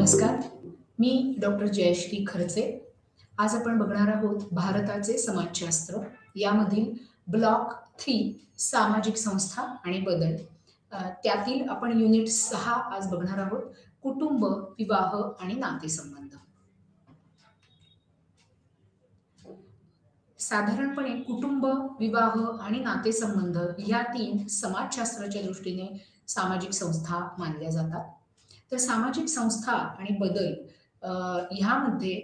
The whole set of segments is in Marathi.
नमस्कार. मी डॉक्टर जयश्री खर्चे. आज आपण बघणार आहोत भारताचे समाजशास्त्र यामधील ब्लॉक 3 सामाजिक संस्था आणि बदल. त्यातील आपण युनिट 6 आज बघणार आहोत. कुटुंब, विवाह आणि नातेसंबंध. साधारणपणे कुटुंब, विवाह आणि नातेसंबंध या 3 समाजशास्त्राच्या दृष्टीने सामाजिक संस्था मानल्या जातात. तर सामाजिक संस्था आणि बदल ह्यामध्ये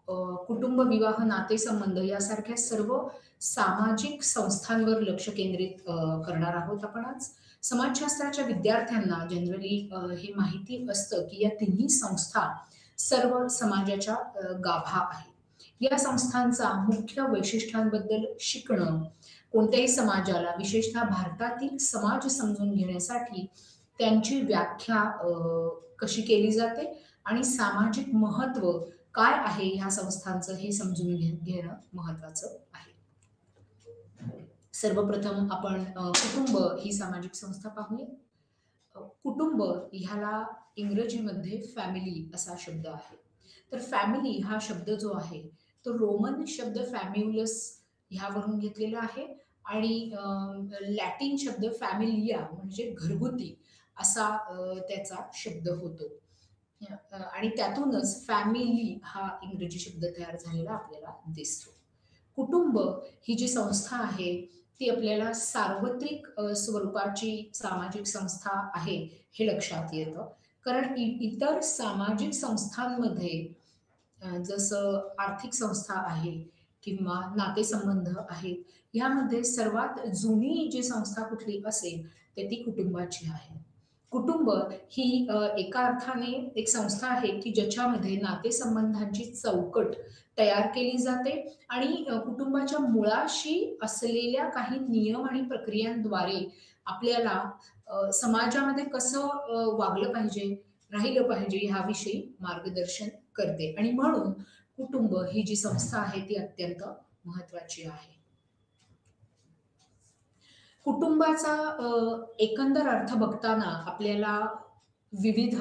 कुटुंब, विवाह, नातेसंबंध यासारख्या सर्व सामाजिक संस्थांवर लक्ष केंद्रित करणार आहोत आपण आज. समाजशास्त्राच्या विद्यार्थ्यांना जनरली हे माहिती असतं की या तिन्ही संस्था सर्व समाजाच्या गाभा आहेत. या संस्थांचा मुख्य वैशिष्ट्यांबद्दल शिकणं, कोणत्याही समाजाला विशेषतः भारतातील समाज समजून घेण्यासाठी त्यांची व्याख्या कशी केली जाते आणि सामाजिक महत्व काय आहे ह्या संस्थांचं हे समजून घेणं महत्वाचं आहे. सर्वप्रथम आपण कुटुंब ही सामाजिक संस्था पाहूया. कुटुंब ह्याला इंग्रजीमध्ये फॅमिली असा शब्द आहे. तर फॅमिली हा शब्द जो आहे तो रोमन शब्द फॅम्युलस ह्यावरून घेतलेला आहे आणि लॅटिन शब्द फॅमिलिया म्हणजे घरगुती असा त्याचा शब्द होतो आणि त्यातूनच फॅमिली हा इंग्रजी शब्द तयार झालेला आपल्याला दिसतो. कुटुंब ही जी संस्था आहे ती आपल्याला सार्वत्रिक स्वरूपाची सामाजिक संस्था आहे हे लक्षात येतं. कारण इतर सामाजिक संस्थांमध्ये जसं आर्थिक संस्था आहे किंवा नातेसंबंध आहेत, यामध्ये सर्वात जुनी जी संस्था कुठली असेल तर ती कुटुंबाची आहे. कुटुंब ही एका अर्थाने एक संस्था आहे की ज्याच्यामध्ये नातेसंबंधांची चौकट तयार केली जाते आणि कुटुंबाच्या मुळाशी असलेल्या काही नियम आणि प्रक्रियांद्वारे आपल्याला समाजामध्ये कसं वागलं पाहिजे, राहिलं पाहिजे ह्याविषयी मार्गदर्शन करते आणि म्हणून कुटुंब ही जी संस्था आहे ती अत्यंत महत्वाची आहे. कुटुंबाचा एकंदर अर्थ बघताना आपल्याला विविध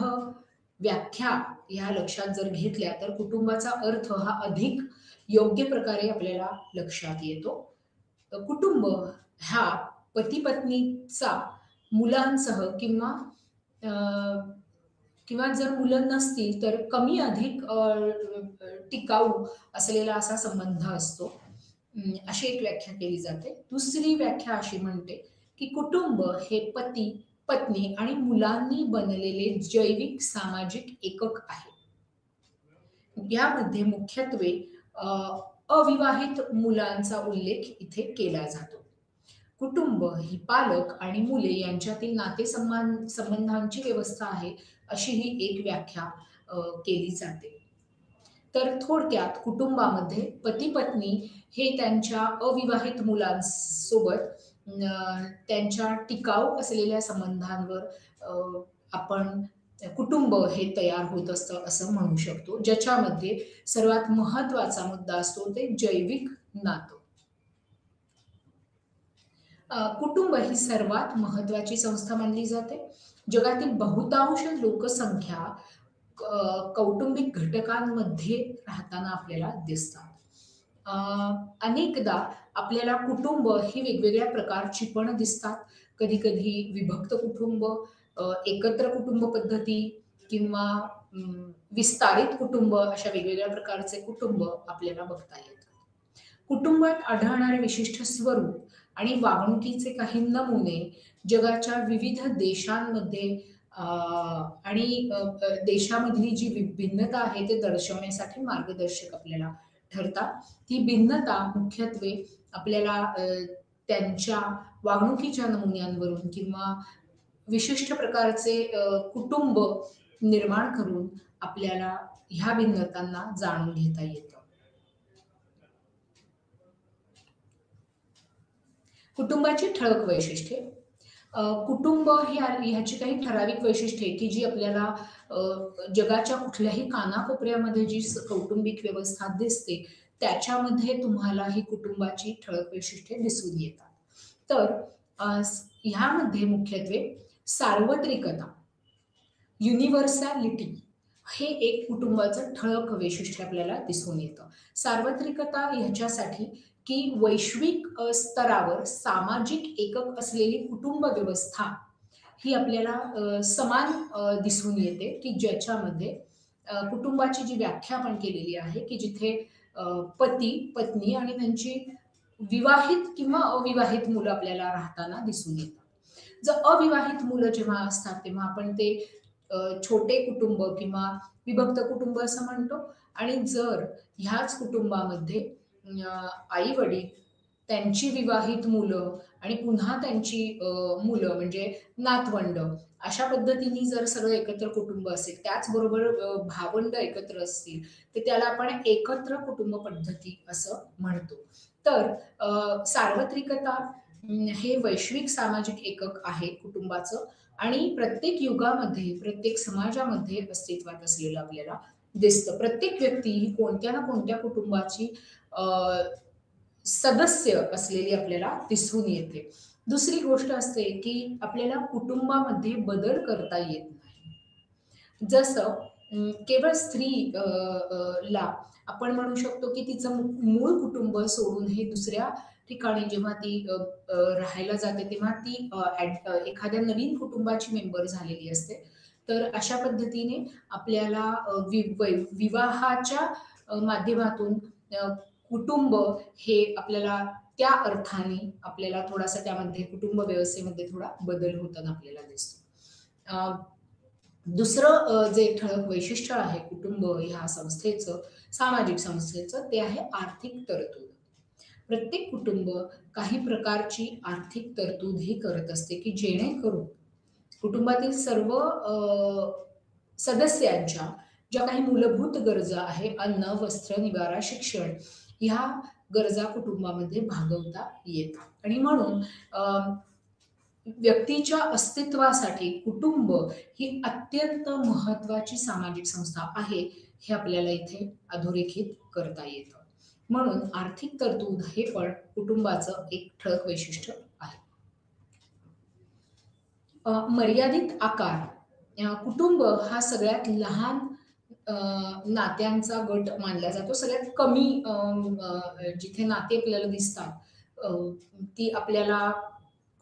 व्याख्या ह्या लक्षात जर घेतल्या तर कुटुंबाचा अर्थ हा अधिक योग्य प्रकारे आपल्याला लक्षात येतो. कुटुंब हा पती पत्नीचा मुलांसह किंवा जर मुलं नसतील तर कमी अधिक टिकाऊ असलेला असा संबंध असतो. अशी एक व्याख्या केली जाते. दुसरी व्याख्या अशी म्हणते की कुटुंब हे पती, पत्नी आणि मुलांनी बनलेले जैविक सामाजिक एकक आहे. यामध्ये मुख्यत्वे अविवाहित मुलांचा उल्लेख इथे केला जातो. कुटुंब ही पालक आणि मुले यांच्यातील नातेसंबंधांची व्यवस्था आहे अशी ही एक व्याख्या केली जाते. तर थोडक्यात कुटुंबामध्ये पती पत्नी हे त्यांच्या अविवाहित मुलांसोबत त्यांच्या टिकाऊ असलेल्या संबंधांवर आपण कुटुंब हे तयार होत असतं असं म्हणू शकतो, ज्याच्यामध्ये सर्वात महत्वाचा मुद्दा असतो ते जैविक नातं. कुटुंब ही सर्वात महत्वाची संस्था मानली जाते. जगातील बहुतांश लोकसंख्या कौटुंबिक घटकांमध्ये राहताना आपल्याला दिसतात. अनेकदा आपल्याला कुटुंब ही वेगवेगळ्या प्रकारची पण दिसतात. कधी कधी विभक्त कुटुंब, एकत्र कुटुंब पद्धती किंवा विस्तारित कुटुंब अशा वेगवेगळ्या प्रकारचे कुटुंब आपल्याला बघता येतात. कुटुंबात आढळणारे विशिष्ट स्वरूप आणि वागणुकीचे काही नमुने जगाच्या विविध देशांमध्ये आणि देशामधली जी भिन्नता आहे ते दर्शवण्यासाठी मार्गदर्शक आपल्याला ठरतात. ही भिन्नता मुख्यत्वे आपल्याला त्यांच्या वागणुकीच्या नमुन्यांवरून किंवा विशिष्ट प्रकारचे कुटुंब निर्माण करून आपल्याला ह्या भिन्नतांना जाणून घेता येतं. कुटुंबाची ठळक वैशिष्ट्ये. कुटुंब ह्याची काही ठराविक वैशिष्ट्ये की जी आपल्याला जगाच्या कुठल्याही कानाकोपऱ्यामध्ये जी कौटुंबिक व्यवस्था दिसते त्याच्यामध्ये तुम्हाला ही कुटुंबाची ठळक वैशिष्ट्ये दिसून येतात. तर ह्यामध्ये मुख्यत्वे सार्वत्रिकता, युनिव्हर्सॅलिटी हे एक कुटुंबाचं ठळक वैशिष्ट्य आपल्याला दिसून येतं. सार्वत्रिकता ह्याच्यासाठी की वैश्विक स्तरावर सामाजिक एकक असलेली कुटुंब व्यवस्था ही आपल्याला समान दिसून येते, की ज्याच्यामध्ये कुटुंबाची जी व्याख्या आपण केलेली आहे, की जिथे अ, पती, पत्नी आणि त्यांची विवाहित किंवा अविवाहित मुलं आपल्याला राहताना दिसून येतात. जर अविवाहित मुलं जेव्हा असतात, तेव्हा आपण ते छोटे कुटुंब किंवा विभक्त कुटुंब असं म्हणतो आणि जर ह्याच कुटुंबामध्ये आई-वडील, त्यांची विवाहित मुलं आणि पुन्हा त्यांची मुलं म्हणजे नातवंड अशा पद्धतीने जर सगळं एकत्र कुटुंब असेल, त्याचबरोबर भावंड एकत्र असतील, तर त्याला आपण एकत्र कुटुंब पद्धती असं म्हणतो. तर सार्वत्रिकता हे वैश्विक सामाजिक एकक आहे कुटुंबाचं आणि प्रत्येक युगामध्ये, प्रत्येक समाजामध्ये अस्तित्वात असलेलं आपल्याला दिसतं. प्रत्येक व्यक्ती ही कोणत्या ना कोणत्या कुटुंबाची अ, सदस्य असलेली आपल्याला दिसून येते. दुसरी गोष्ट असते, की आपल्याला कुटुंबामध्ये बदल करता येत नाही. जसं केवळ स्त्री ला आपण म्हणू शकतो, की तिचं मूळ कुटुंब सोडून हे दुसऱ्या ठिकाणी जेव्हा ती राहायला जाते, तेव्हा ती एखाद्या नवीन कुटुंबाची मेंबर झालेली असते. तर अशा पद्धतीने आपल्याला विवाहाच्या माध्यमातून अ, कुटुंब हे आपल्याला त्या अर्थाने आपल्याला थोडासा त्यामध्ये कुटुंब व्यवस्थेमध्ये थोडा बदल होताना आपल्याला दिसतो. अ, दुसरं जे ठळक वैशिष्ट्य आहे कुटुंब ह्या संस्थेचं, सामाजिक संस्थेचं, ते आहे आर्थिक तरतूद. प्रत्येक कुटुंब काही प्रकारची आर्थिक तरतूद ही करत असते, की जेणेकरून कुटुंबातील सर्व सदस्यांच्या ज्या काही मूलभूत गरजा आहे, अन्न, वस्त्र, निवारा, शिक्षण ह्या गरजा कुटुंबामध्ये भागवता येतात आणि म्हणून अ, व्यक्तीच्या अस्तित्वासाठी कुटुंब ही अत्यंत महत्वाची सामाजिक संस्था आहे, हे आपल्याला इथे अधोरेखित करता येतं. म्हणून आर्थिक तरतूद हे पण कुटुंबाचं एक ठळक वैशिष्ट्य आहे. मर्यादित आकार कुटुंब हा सगळ्यात लहान अ, नात्यांचा गट मानला जातो. सगळ्यात कमी जिथे नाती आपल्याला दिसतात अ, ती आपल्याला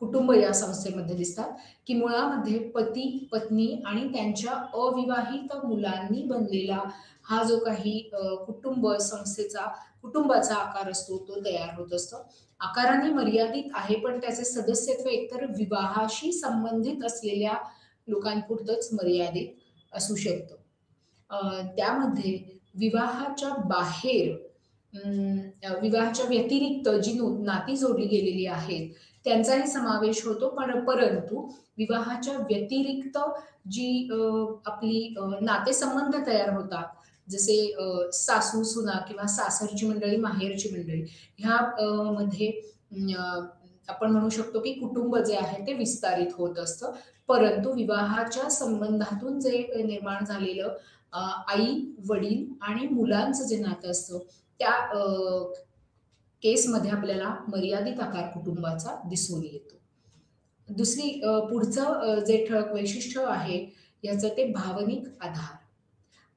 कुटुंब या संस्थेमध्ये दिसतात, की मुळामध्ये पती, पत्नी आणि त्यांच्या अविवाहित मुलांनी बनलेला हा जो काही कुटुंब संस्थेचा कुटुंबाचा आकार असतो, तो तयार होत असतो. आकाराने मर्यादित आहे, पण त्याचे सदस्यत्व एकतर विवाहाशी संबंधित असलेल्या लोकांपुरतंच मर्यादित असू शकतं. त्यामध्ये विवाहाच्या बाहेर विवाहाच्या व्यतिरिक्त जी नाती जोडली गेलेली आहेत, त्यांचाही समावेश होतो. पण परंतु विवाहाच्या व्यतिरिक्त जी आपली नातेसंबंध तयार होतात, जसे सासू-सुना किंवा सासरची मंडळी, माहेरची मंडळी ह्या मध्ये आपण म्हणू शकतो, की कुटुंब जे आहे ते विस्तारित होत असतं. परंतु विवाहाच्या संबंधातून जे निर्माण झालेलं आई-वडील आणि मुलांचं जे नातं असतं, त्या केसमध्ये आपल्याला मर्यादित आकार कुटुंबाचा दिसून येतो. पुढचं जे ठळक वैशिष्ट्य आहे, याचं ते भावनिक आधार.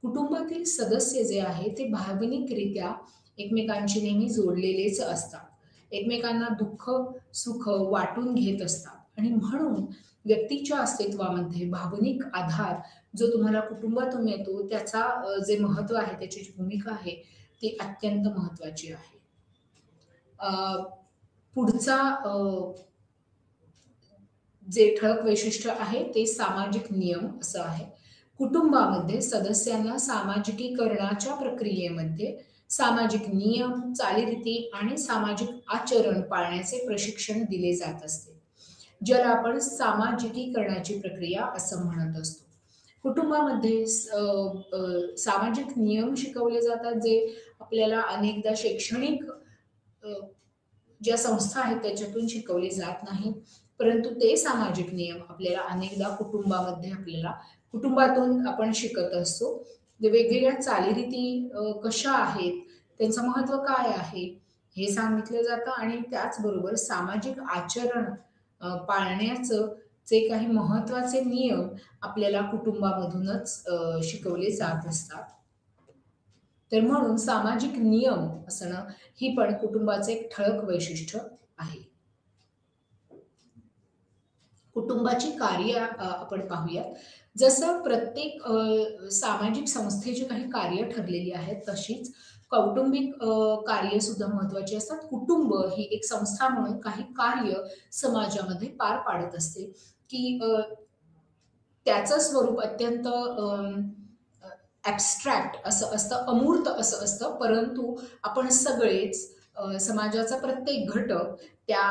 कुटुंबातील सदस्य जे आहे ते भावनिकरित्या एकमेकांशी नेहमी जोडलेलेच असतात. एकमेकांना दुःख, सुख वाटून घेत असतात आणि म्हणून व्यक्तीच्या अस्तित्वामध्ये भावनिक आधार जो तुम्हाला कुटुंबातून मिळतो, त्याचा जे महत्त्व आहे, त्याची जी भूमिका आहे, ती अत्यंत महत्त्वाची आहे. अ, पुढचा जे ठळक वैशिष्ट्य आहे ते सामाजिक नियम असं आहे. कुटुंबामध्ये सदस्यांना सामाजिकीकरणाच्या प्रक्रियेमध्ये सामाजिक नियम, चालीरीती आणि सामाजिक आचरण पाळण्याचे प्रशिक्षण दिले जात असते. ज्याला आपण सामाजिकीकरणाची प्रक्रिया असं म्हणत असतो. कुटुंबामध्ये सामाजिक नियम शिकवले जातात, जे आपल्याला अनेकदा शैक्षणिक अ, ज्या संस्था आहेत त्याच्यातून शिकवले जात नाहीत. परंतु ते सामाजिक नियम आपल्याला अनेकदा आपल्याला कुटुंबातून आपण शिकत असतो. जे वेगवेगळ्या चालीरीती कशा आहेत, त्यांचं महत्त्व काय आहे, हे सांगितलं जातं आणि त्याचबरोबर सामाजिक आचरण पाळण्याचं जे काही महत्त्वाचे नियम आपल्याला कुटुंबामधूनच शिकवले जात असतात. तर म्हणून सामाजिक नियम असणं ही पण कुटुंबाचं एक ठळक वैशिष्ट्य आहे. कुटुंबाची कार्य आपण पाहूयात. जसं प्रत्येक सामाजिक संस्थेची काही कार्य ठरलेली आहेत, तशीच कौटुंबिक कार्यसुद्धा महत्त्वाची असतात. कुटुंब ही एक संस्था म्हणून काही कार्य समाजामध्ये पार पाडत असते, की त्याचं स्वरूप अत्यंत ॲब्स्ट्रॅक्ट असं असतं, अमूर्त असं असतं. परंतु आपण सगळेच समाजाचा प्रत्येक घटक त्या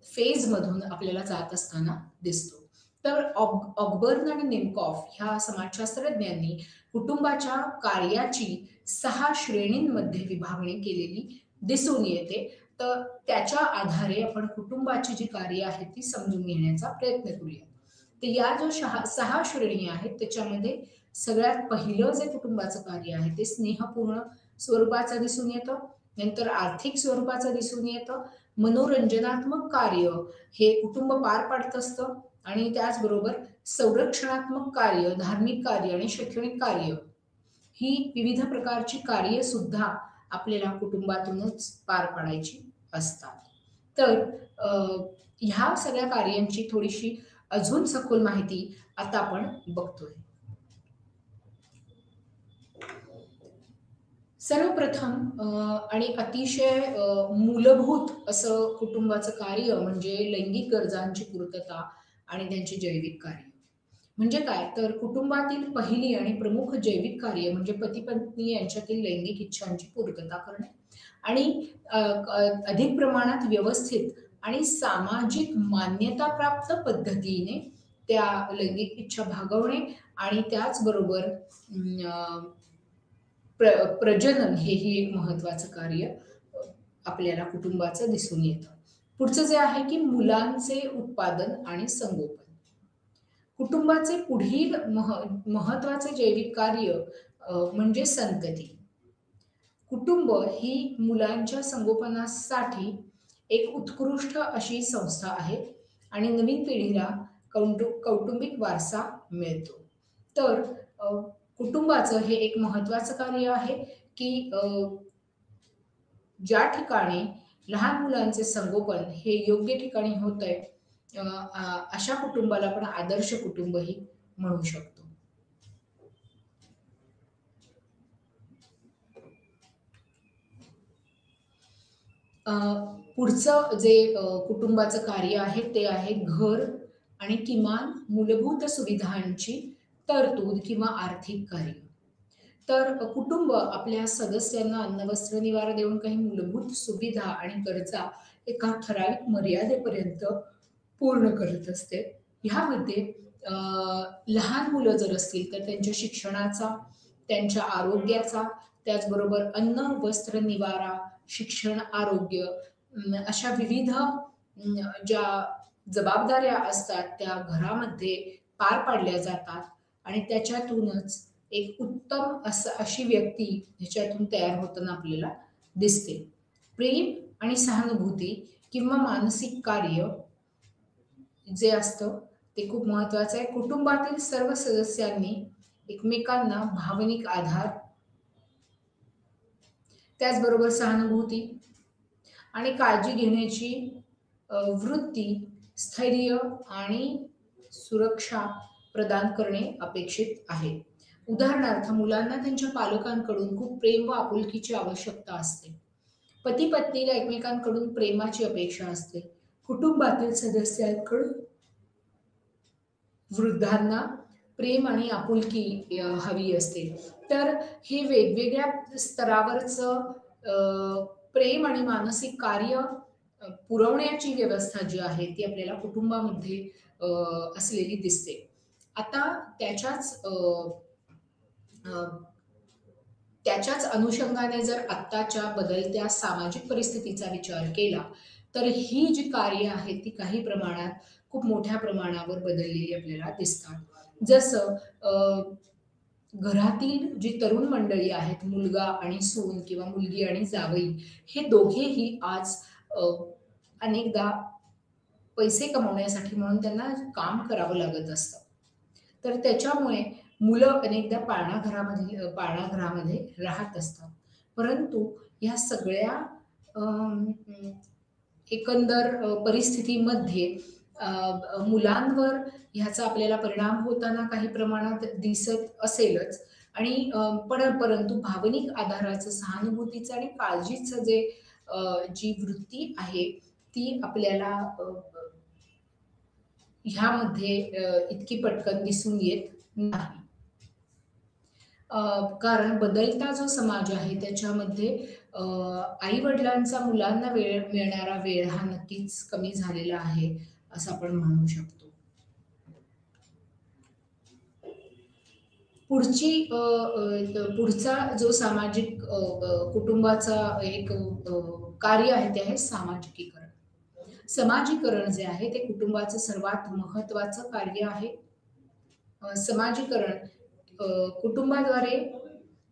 फेजमधून आपल्याला जात असताना दिसतो. तर ऑकबर्न आणि निमकॉफ ह्या समाजशास्त्रज्ञांनी कुटुंबाच्या कार्याची 6 श्रेणींमध्ये विभागणी केलेली दिसून येते. तर त्याच्या आधारे आपण कुटुंबाची जी कार्य आहेत ती समजून घेण्याचा प्रयत्न करूया. तर या जो 6 श्रेणी आहेत त्याच्यामध्ये सगळ्यात पहिलं जे कुटुंबाचं कार्य आहे ते स्नेहपूर्ण स्वरूपाचं दिसून येतं. नंतर आर्थिक स्वरूपाचं दिसून येतं. मनोरंजनात्मक कार्य हे कुटुंब पार पाडत असतं आणि त्याचबरोबर संरक्षणात्मक कार्य, धार्मिक कार्य आणि शैक्षणिक कार्य ही विविध प्रकारची कार्य सुद्धा आपल्याला कुटुंबातूनच पार पाडायची असतात. तर अ, ह्या सगळ्या कार्यांची थोडीशी अजून सखोल माहिती आता आपण बघतोय. सर्वप्रथम आणि अतिशय मूलभूत असं कुटुंबाचं कार्य म्हणजे लैंगिक गरजांची पूर्तता आणि त्यांची जैविक कार्य. म्हणजे काय? तर कुटुंबातील पहिली आणि प्रमुख जैविक कार्य म्हणजे पती-पत्नी यांच्यातील लैंगिक इच्छांची पूर्तता करणे आणि अधिक प्रमाणात व्यवस्थित आणि सामाजिक मान्यताप्राप्त पद्धतीने त्या लैंगिक इच्छा भागवणे आणि त्याचबरोबर प्रजनन हेही एक महत्त्वाचं कार्य आपल्याला कुटुंबाचं दिसून येतं. पुढचं जे आहे की मुलांचे उत्पादन आणि संगोपन. कुटुंबाचे पुढील महत्त्वाचे जैविक कार्य म्हणजे संतती. कुटुंब ही मुलांच्या संगोपनासाठी एक उत्कृष्ट अशी संस्था आहे आणि नवीन पिढीला कौटुंबिक वारसा मिळतो. तर कुटुंबाचं हे एक महत्त्वाचं कार्य आहे, की ज्या ठिकाणी लहान मुलांचे संगोपन हे योग्य ठिकाणी होतंय, अशा कुटुंबाला आपण आदर्श कुटुंबही म्हणू शकतो. अ, पुढचं जे कुटुंबाचं कार्य आहे ते आहे घर आणि किमान मूलभूत सुविधांची तरतूद किंवा आर्थिक कार्य. तर कुटुंब आपल्या सदस्यांना अन्न, वस्त्र, निवारा देऊन काही मूलभूत सुविधा आणि गरजा एका ठराविक मर्यादेपर्यंत पूर्ण करत असते. ह्यामध्ये अ, लहान मुलं जर असतील तर त्यांच्या शिक्षणाचा, त्यांच्या आरोग्याचा, त्याचबरोबर अन्न, वस्त्र, निवारा, शिक्षण, आरोग्य अशा विविध ज्या जबाबदाऱ्या असतात त्या घरामध्ये पार पाडल्या जातात आणि त्याच्यातूनच एक उत्तम अशी व्यक्ती ह्याच्यातून तयार होताना आपल्याला दिसते. प्रेम आणि सहानुभूती किंवा मानसिक कार्य जे असतं ते खूप महत्वाचं आहे. कुटुंबातील सर्व सदस्यांनी एकमेकांना भावनिक आधार, त्याचबरोबर सहानुभूती आणि काळजी घेण्याची वृत्ती, स्थैर्य आणि सुरक्षा प्रदान करणे अपेक्षित आहे. उदाहरणार्थ मुलांना त्यांच्या पालकांकडून खूप प्रेम व आपुलकीची आवश्यकता असते. पती-पत्नीला एकमेकांकडून प्रेमाची अपेक्षा असते. कुटुंबातील सदस्यांकडून वृद्धांना प्रेम आणि आपुलकी हवी असते. तर हे वेगवेगळ्या स्तरावरचं प्रेम आणि मानसिक कार्य पुरवण्याची व्यवस्था जी आहे ती आपल्याला कुटुंबामध्ये अ, असलेली दिसते. आता अ, त्याच्याच अनुषंगाने जर आत्ताच्या बदलत्या सामाजिक परिस्थितीचा विचार केला, तर ही जी कार्य आहेत ती काही प्रमाणात खूप मोठ्या प्रमाणावर बदललेली आपल्याला दिसतात. जसं घरातील जी तरुण मंडळी आहेत, मुलगा आणि सून किंवा मुलगी आणि जावई हे दोघेही आज अ, अनेकदा पैसे कमवण्यासाठी म्हणून त्यांना काम करावं लागत असतं. तर त्याच्यामुळे मुलं अनेकदा पाळणाघरामध्ये राहत असतात. परंतु ह्या सगळ्या अं, एकंदर परिस्थितीमध्ये मुलांवर ह्याचा आपल्याला परिणाम होताना काही प्रमाणात दिसत असेलच आणि परंतु भावनिक आधाराचं, सहानुभूतीचं आणि काळजीचं जी वृत्ती आहे, ती आपल्याला ह्यामध्ये इतकी पटकन दिसून येत नाही. कारण बदलता जो समाज आहे त्याच्यामध्ये आई-वडिलांचा मुलांना मिळणारा वेळ हा नक्कीच कमी झालेला आहे, असं आपण म्हणू शकतो. पुढचा जो सामाजिक कुटुंबाचा एक कार्य आहे ते आहे सामाजिकीकरण. समाजीकरण जे आहे ते कुटुंबाचं सर्वात महत्त्वाचं कार्य आहे. समाजीकरण कुटुंबाद्वारे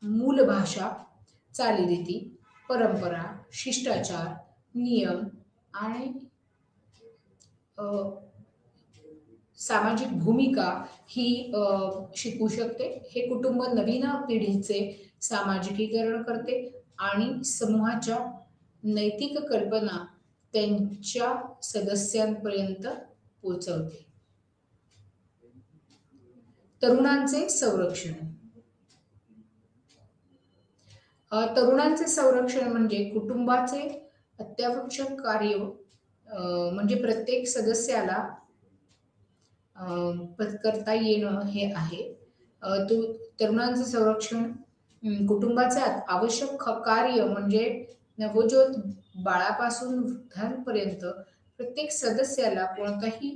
मूल भाषा, चालीरीती, परंपरा, शिष्टाचार, नियम आणि अ, सामाजिक भूमिका ही शिकू शकते. हे कुटुंब नवीन पिढीचे सामाजिकीकरण करते आणि समूहाच्या नैतिक कल्पना त्यांच्या सदस्यांपर्यंत पोहोचवते. तरुणांचे संरक्षण. तरुणांचे संरक्षण म्हणजे कुटुंबाचे अत्यावश्यक कार्य म्हणजे प्रत्येक सदस्याला करता येणं हे आहे. तरुणांचं संरक्षण कुटुंबाचे आवश्यक कार्य म्हणजे नवजात बाळापासून वृद्धांपर्यंत प्रत्येक सदस्याला कोणताही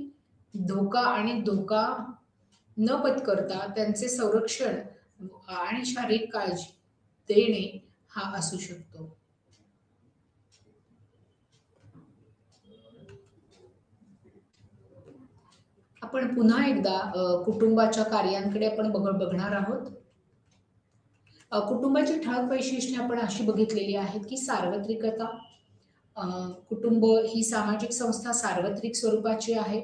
धोका न पत्करता त्यांचे संरक्षण आणि शारीरिक काळजी देणे हा असू शकतो. आपण पुन्हा एकदा कुटुंबाच्या कार्यांकडे आपण बघणार आहोत. कुटुंबाची ठळक वैशिष्ट्ये आपण अशी बघितलेली आहेत, की सार्वत्रिकता. अ, कुटुंब ही सामाजिक संस्था सार्वत्रिक स्वरूपाची आहे.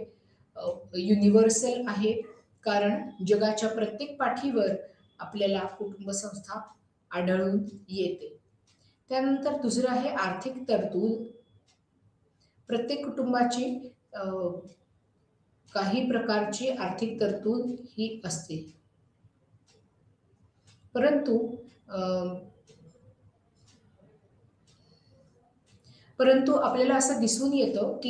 युनिव्हर्सल आहे. कारण जगाच्या प्रत्येक पाठीवर आपल्याला कुटुंब संस्था आढळून येते. त्यानंतर दुसरं आहे आर्थिक तरतूद. प्रत्येक कुटुंबाची काही प्रकारची आर्थिक तरतूद ही असते. परंतु आपल्याला असं दिसून येतं, की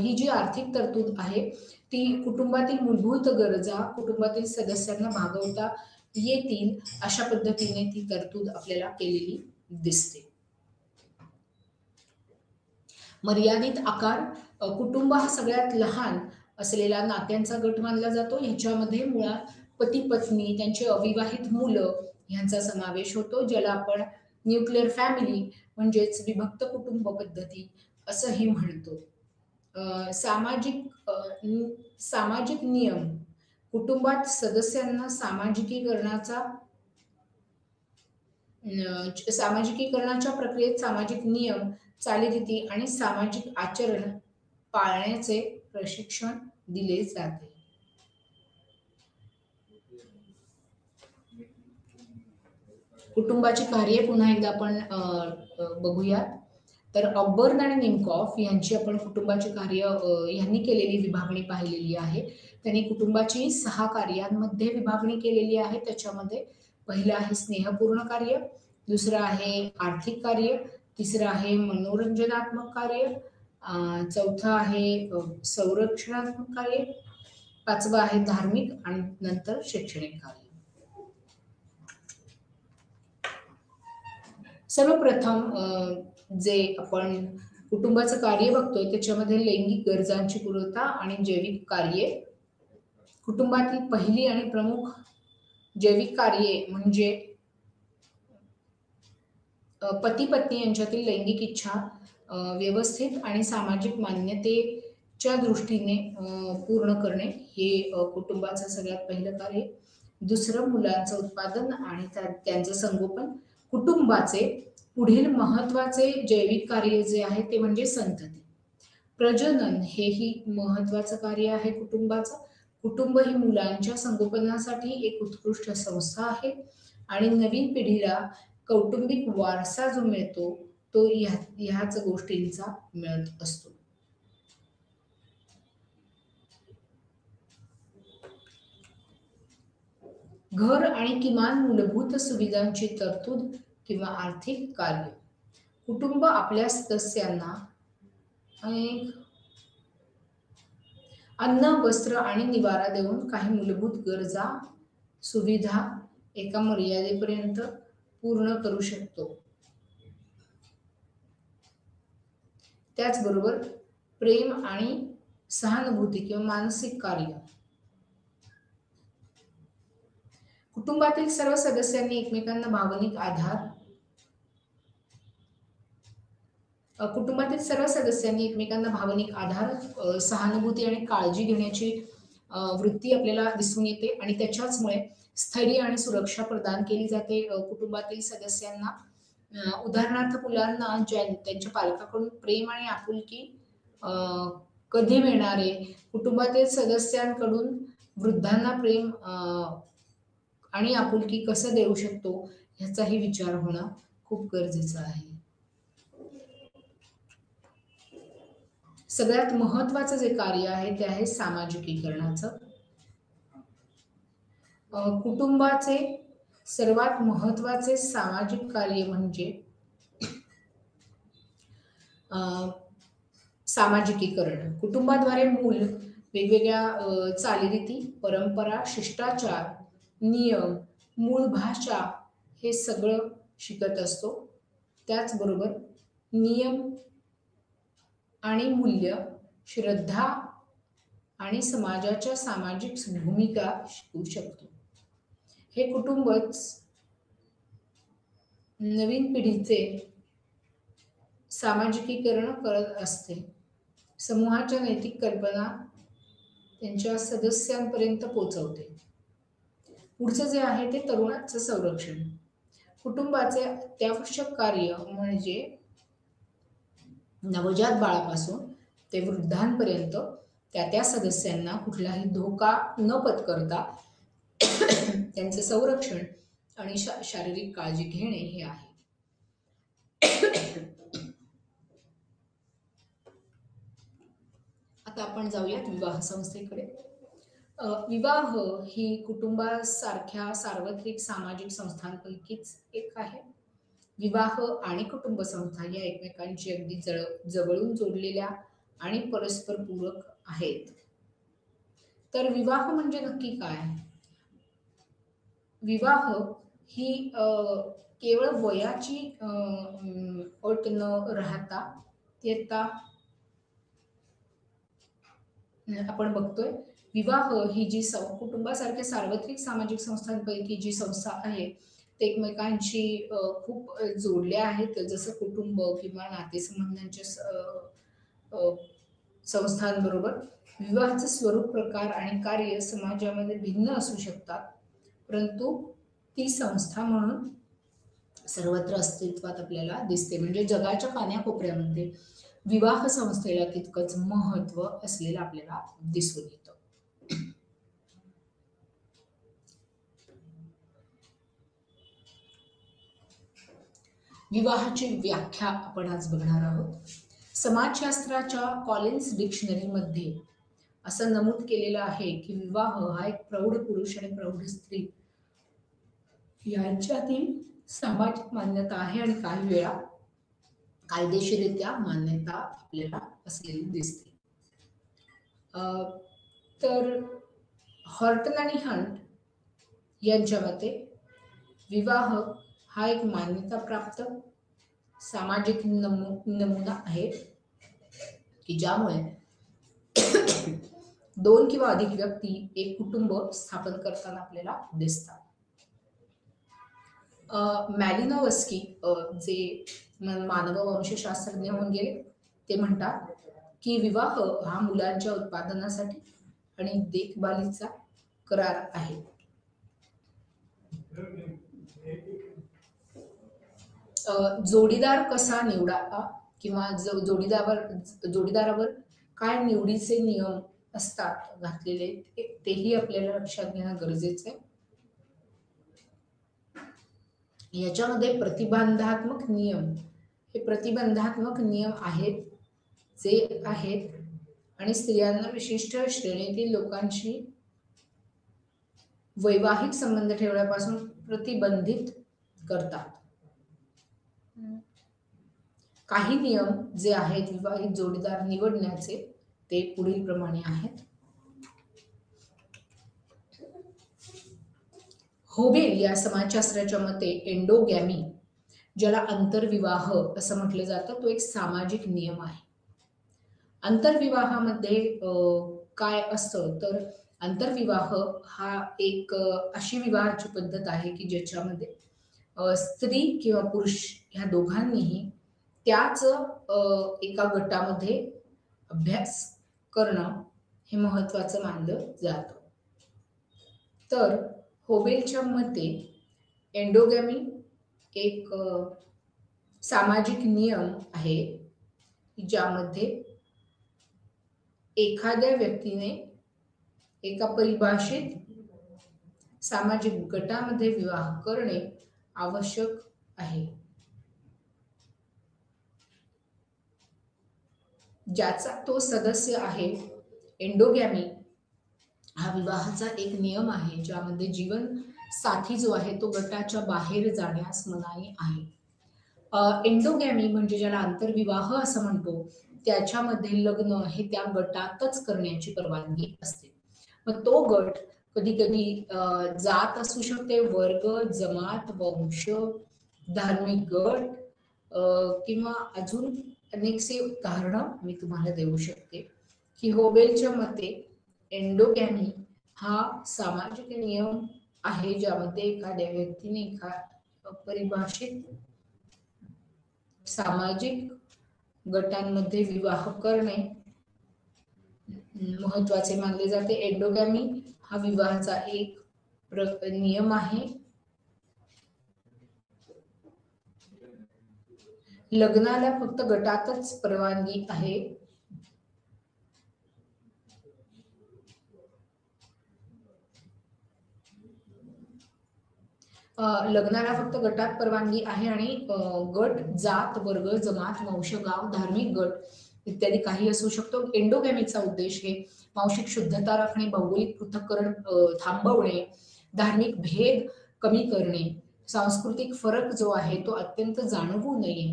ही जी आर्थिक तरतूद आहे, ती कुटुंबातील मूलभूत गरजा कुटुंबातील सदस्यांना भागवता येतील अशा पद्धतीने ती तरतूद आपल्याला केलेली दिसते. मर्यादित आकार. कुटुंब हा सगळ्यात लहान असलेला नात्यांचा गट मानला जातो. ह्याच्यामध्ये मुळात पती-पत्नी, त्यांची अविवाहित मुलं ह्यांचा समावेश होतो, ज्याला आपण न्यूक्लिअर फॅमिली म्हणजेच विभक्त कुटुंब पद्धती असंही म्हणतो. सामाजिक नियम. कुटुंबात सदस्यांना सामाजिकीकरणाच्या प्रक्रियेत सामाजिक नियम, चालीरीती आणि सामाजिक आचरण पाळण्याचे प्रशिक्षण दिले जाते. कुटुंबाची कार्य पुन्हा एकदा आपण बघूया. तर ऑकबर्न आणि निमकॉफ यांची आपण कुटुंबाची कार्य यांनी केलेली विभागणी पाहिलेली आहे. त्यांनी कुटुंबाची 6 कार्यांमध्ये विभागणी केलेली आहे. त्याच्यामध्ये पहिलं आहे स्नेहपूर्ण कार्य, दुसरं आहे आर्थिक कार्य, तिसरं आहे मनोरंजनात्मक कार्य, चौथं आहे संरक्षणात्मक कार्य, 5वं आहे धार्मिक आणि नंतर शैक्षणिक कार्य. सर्वप्रथम जे आपण कुटुंबाचं कार्य बघतोय त्याच्यामध्ये लैंगिक गरजांची पूर्तता आणि जैविक कार्ये. कुटुंबातील पहिली आणि प्रमुख जैविक कार्ये म्हणजे पती पत्नी यांच्यातील लैंगिक इच्छा व्यवस्थित आणि सामाजिक मान्यतेच्या दृष्टीने पूर्ण करणे हे कुटुंबाचं सगळ्यात पहिलं कार्य. दुसरं मुलांचं उत्पादन आणि त्यांचं संगोपन. कुटुंबाचे पुढील महत्वाचे जैविक कार्य जे आहे ते म्हणजे संतती. प्रजनन हेही महत्वाचं कार्य आहे कुटुंबाचं. कुटुंब ही मुलांच्या संगोपनासाठी एक उत्कृष्ट संस्था आहे आणि नवीन पिढीला कौटुंबिक वारसा जो मिळतो तो ह्याच गोष्टींचा मिळत असतो. घर आणि किमान मूलभूत सुविधांची तरतूद किंवा आर्थिक कार्य. कुटुंब आपल्या सदस्यांना अनेक अन्न, वस्त्र आणि निवारा देऊन काही मूलभूत गरजा, सुविधा एका मर्यादेपर्यंत पूर्ण करू शकतो. त्याचबरोबर प्रेम आणि सहानुभूती किंवा मानसिक कार्य. कुटुंबातील सर्व सदस्यांनी एकमेकांना भावनिक आधार कुटुंबातील सर्व सदस्यांनी एकमेकांना भावनिक आधार, सहानुभूती आणि काळजी घेण्याची वृत्ती आपल्याला दिसून येते आणि त्याच्याचमुळे स्थैर्य आणि सुरक्षा प्रदान केली जाते कुटुंबातील सदस्यांना. उदाहरणार्थ मुलांना त्यांच्या पालकाकडून प्रेम आणि आपुलकी कधी मिळणारे, कुटुंबातील सदस्यांकडून वृद्धांना प्रेम आणि आपुलकी कसं देऊ शकतो ह्याचाही विचार होणं खूप गरजेचं आहे. सगळ्यात महत्वाचं जे कार्य आहे ते आहे सामाजिकीकरणाचं. कुटुंबाचे सर्वात महत्वाचे सामाजिक कार्य म्हणजे सामाजिकीकरण. कुटुंबाद्वारे मूल वेगवेगळ्या चालीरीती, परंपरा, शिष्टाचार, नियम, मूळ भाषा हे सगळं शिकत असतो. त्याचबरोबर नियम आणि मूल्य, श्रद्धा आणि समाजाच्या सामाजिक भूमिका शिकू शकतो. हे कुटुंबच नवीन पिढीचे सामाजिकीकरण करत असते. समूहाच्या नैतिक कल्पना त्यांच्या सदस्यांपर्यंत पोहोचवते. पुढचं जे आहे ते तरुणाचं संरक्षण. कुटुंबाचे अत्यावश्यक कार्य म्हणजे नवजात बाळापासून ते वृद्धांपर्यंत त्या सदस्यांना कुठलाही धोका न पत्करता त्यांचे संरक्षण आणि शारीरिक काळजी घेणे हे आहे. आता आपण जाऊयात विवाह संस्थेकडे. विवाह ही कुटुंबासारख्या सार्वत्रिक सामाजिक संस्थांपैकीच एक आहे. विवाह आणि कुटुंब संस्था या एकमेकांशी अगदी जवळून जोडलेल्या आणि परस्पर पूरक आहेत. तर विवाह म्हणजे नक्की काय? विवाह ही केवळ वयाची अट न राहता ती आता आपण बघतोय. विवाह ही जी कुटुंबासारख्या सार्वत्रिक सामाजिक संस्थांपैकी जी संस्था आहे ते एकमेकांशी खूप जोडल्या आहेत. जसं कुटुंब किंवा नातेसंबंधांच्या संस्थांबरोबर विवाहाचं स्वरूप, प्रकार आणि कार्य समाजामध्ये भिन्न असू शकतात, परंतु ती संस्था म्हणून सर्वत्र अस्तित्वात आपल्याला दिसते. म्हणजे जगाच्या कान्याकोपऱ्यामध्ये विवाह संस्थेला तितकंच महत्व असलेलं आपल्याला दिसून येतं. विवाहाची व्याख्या आपण आज बघणार आहोत. समाजशास्त्राच्या कॉलिन्स डिक्शनरीमध्ये असं नमूद केलेलं आहे की विवाह हा एक प्रौढ पुरुष आणि प्रौढ स्त्री यांच्यातील सामाजिक मान्यता आहे आणि काही वेळा कायदेशीररित्या मान्यता आपल्याला असलेली दिसते. तर हॉर्टन आणि हंट यांच्या मते विवाह हा एक मान्यताप्राप्त सामाजिक नमुना आहे की ज्यामुळे दोन किंवा अधिक व्यक्ती एक कुटुंब स्थापन करताना आपल्याला दिसतात. मॅलिनोव्स्की जे मानववंशशास्त्रज्ञ होऊन गेले ते म्हणतात की विवाह हा मुलांच्या उत्पादनासाठी आणि देखभालीचा करार आहे. जोडीदार कसा निवडावा किंवा जोडीदारावर काय निवडीचे नियम असतात घातलेले तेही आपल्याला लक्षात घेणं गरजेचं आहे. याच्यामध्ये प्रतिबंधात्मक नियम, हे प्रतिबंधात्मक नियम आहेत जे आहेत आणि स्त्रियांना विशिष्ट श्रेणीतील लोकांशी वैवाहिक संबंध ठेवण्यापासून प्रतिबंधित करतात. काही नियम जे आहेत विवाहित जोडीदार निवडण्याचे ते पुढील प्रमाणे आहेत. होबेल या समाजशास्त्राच्या मते एंडोगॅमी, ज्याला आंतरविवाह असं म्हटलं जातं, तो एक सामाजिक नियम आहे. आंतरविवाहामध्ये काय असतं तर आंतरविवाह हा एक अशी विवाहाची पद्धत आहे की ज्याच्यामध्ये स्त्री किंवा पुरुष ह्या दोघांनीही त्याच एका गटामध्ये अभ्यास करणं हे महत्वाचं मानलं जातं. तर होबेलच्या मते एंडोगॅमी एक सामाजिक नियम आहे ज्यामध्ये एखाद्या व्यक्तीने एका परिभाषित सामाजिक गटामध्ये विवाह करणे आवश्यक आहे, ज्याचा तो सदस्य आहे. एंडोगॅमी हा विवाहाचा एक नियम आहे ज्यामध्ये जीवन साथी जो आहे तो गटाच्या बाहेर जाण्यास मनाई आहे. एंडोगॅमी म्हणजे ज्याला आंतरविवाह असं म्हणतो, त्याच्यामध्ये लग्न हे त्या गटातच करण्याची परवानगी असते. मग तो गट कधी कधी जात असू शकते, वर्ग, जमात, वंश, धार्मिक गट किंवा अजून अनेकसे उदाहरणं मी तुम्हाला देऊ शकते की होबेलच्या मते एंडोगॅमी हा सामाजिक नियम आहे ज्यामध्ये एखाद्या व्यक्तीने परिभाषित सामाजिक गटांमध्ये विवाह करणे महत्वाचे मानले जाते. एंडोगॅमी हा विवाहाचा एक नियम आहे. लग्नाला फक्त गटातच परवानगी आहे. लग्नाला फक्त गटात परवानगी आहे आणि गट, जात, वर्ग, जमात, वंश, गाव, धार्मिक गट इत्यादी काही असू शकतो. एंडोगॅमीचा उद्देश हे मानसिक शुद्धता राखणे, भौगोलिक पृथक्करण थांबवणे, धार्मिक भेद कमी करणे, सांस्कृतिक फरक जो आहे तो अत्यंत जाणवू नये,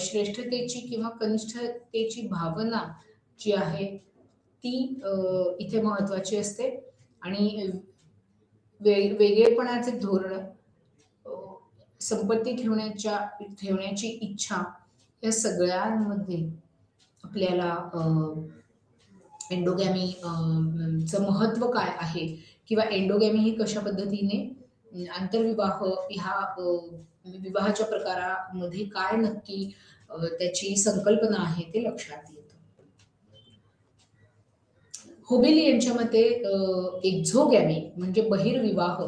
श्रेष्ठतेची किंवा कनिष्ठतेची भावना जी आहे ती इथे महत्वाची असते आणि वेगळेपणाचे धोरण, संपत्ती ठेवण्याची इच्छा, या सगळ्यांमध्ये आपल्याला एंडोगॅमी चं महत्व काय आहे किंवा एंडोगॅमी ही कशा पद्धतीने आंतरविवाह ह्या विवाहाच्या प्रकारामध्ये काय नक्की त्याची संकल्पना आहे ते लक्षात येतं. होबेल यांच्या मते एक्झोगॅमी म्हणजे बहिर्विवाह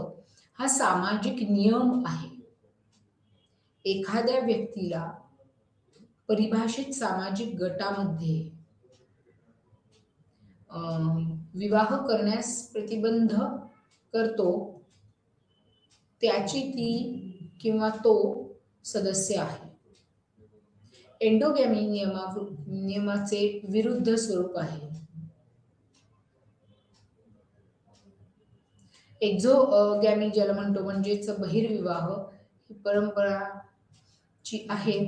हा सामाजिक नियम आहे. एखाद्या व्यक्तीला परिभाषित सामाजिक गटामध्ये विवाह करण्यास प्रतिबंध करतो त्याची ती किंवा तो सदस्य आहे. एंडोगॅमी नियमाचे विरुद्ध स्वरूप आहे. एक्झोगॅमी ज्याला म्हणतो म्हणजेच बहिर्विवाह ही परंपरा जी आहे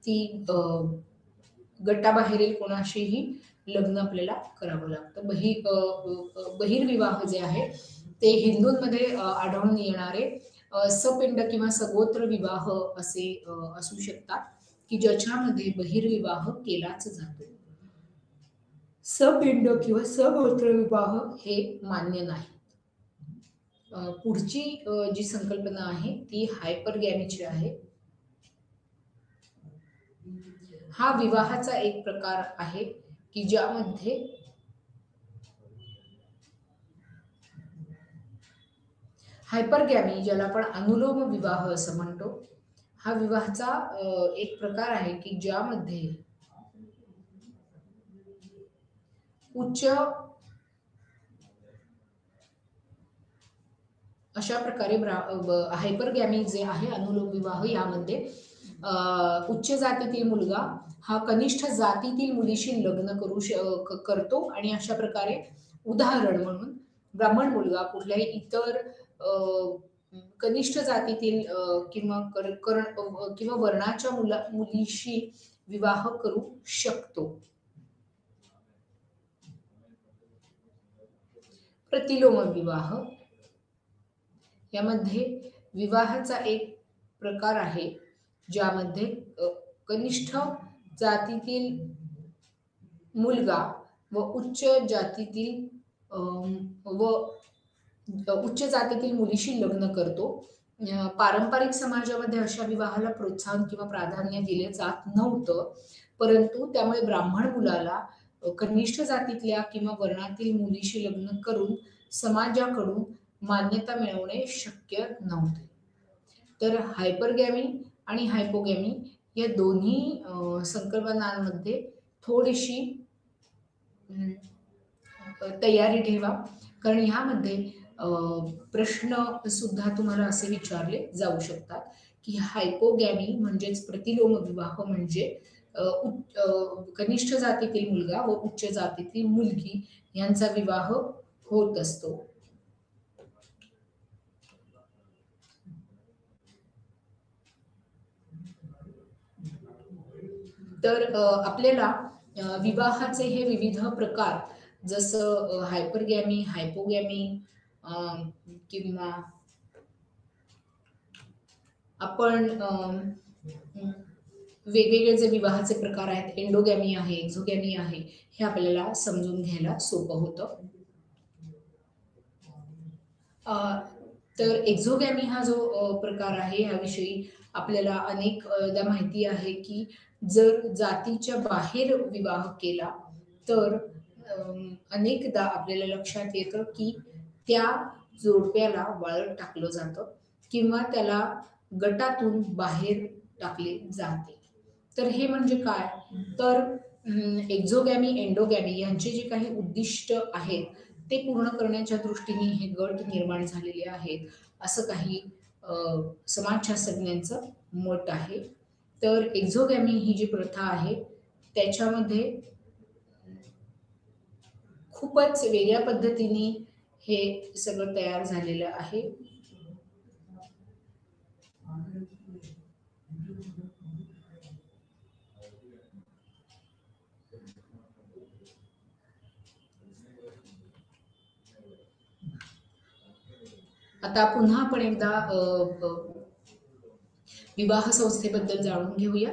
ती गटाबाहेरील कोणाशीही लग्न आपल्याला करावं लागतं. बहिर्विवाह जे आहे ते हिंदूंमध्ये आढळून येणारे सपिंड किंवा सगोत्र विवाह असे असू शकतात की ज्याच्यामध्ये बहिर्विवाह केलाच जातो. सपिंड किंवा सगोत्र विवाह हे मान्य नाही. पुढची जी संकल्पना आहे ती हायपरगॅमीची आहे. हा विवाहाचा एक प्रकार आहे की ज्यामध्ये हायपरगॅमी ज्याला आपण अनुलोम विवाह असं म्हणतो, हा विवाहाचा एक प्रकार आहे की ज्यामध्ये उच्च अशा प्रकारे हायपरगॅमी जे आहे अनुलोम विवाह यामध्ये उच्च जातीतील मुलगा हा कनिष्ठ जातीतील मुलीशी लग्न करतो आणि अशा प्रकारे उदाहरण म्हणून ब्राह्मण मुलगा कुठल्याही इतर कनिष्ठ जातीतील किंवा वर्णाच्या मुलीशी विवाह करू शकतो. प्रतिलोम विवाह यामध्ये विवाहाचा एक प्रकार आहे ज्यामध्ये कनिष्ठ जातीतील मुलगा व उच्च जातीतील मुलीशी लग्न करतो. पारंपरिक समाजामध्ये अशा विवाहाला प्रोत्साहन किंवा प्राधान्य दिले जात नव्हतं, परंतु त्यामुळे ब्राह्मण मुलाला कनिष्ठ जातीतल्या किंवा वर्णातील मुलीशी लग्न करून समाजाकडून मान्यता मिळवणे शक्य नव्हते. तर हायपरगॅमी आणि हायपोगॅमी या दोन्ही संकल्पनांमध्ये थोडीशी तयारी ठेवा, कारण ह्यामध्ये प्रश्न सुद्धा तुम्हाला असे विचारले जाऊ शकतात की हायपोगॅमी म्हणजेच प्रतिलोम विवाह म्हणजे कनिष्ठ जातीतील मुलगा व उच्च जातीतील मुलगी यांचा विवाह होत असतो. तर आपल्याला विवाहाचे हे विविध प्रकार जसं हायपरगॅमी, हायपोगॅमी किंवा आपण वेगवेगळे जे विवाहाचे प्रकार आहेत, एंडोगॅमी आहे, एक्झोगॅमी आहे, हे आपल्याला समजून घ्यायला सोपं होतं. तर एक्झोगॅमी हा जो प्रकार आहे याविषयी आपल्याला अनेकदा माहिती आहे की जर जातीच्या बाहेर विवाह केला तर अनेकदा आपल्याला लक्षात येतं की त्या जोडप्याला वाळत टाकलं जातं किंवा त्याला गटातून बाहेर टाकले जाते. तर हे म्हणजे काय? तर एक्झोगॅमी, एंडोगॅमी यांचे जे काही उद्दिष्ट आहेत ते पूर्ण करण्याच्या दृष्टीने हे गट निर्माण झालेले आहेत, असं काही समाजशास्त्रज्ञांचं मत आहे. तर एक्झोगॅमी ही जी प्रथा आहे त्याच्यामध्ये खूपच वेगळ्या पद्धतीने हे सगळं तयार झालेलं आहे. आता पुन्हा आपण एकदा विवाह संस्थेबद्दल जाणून घेऊया.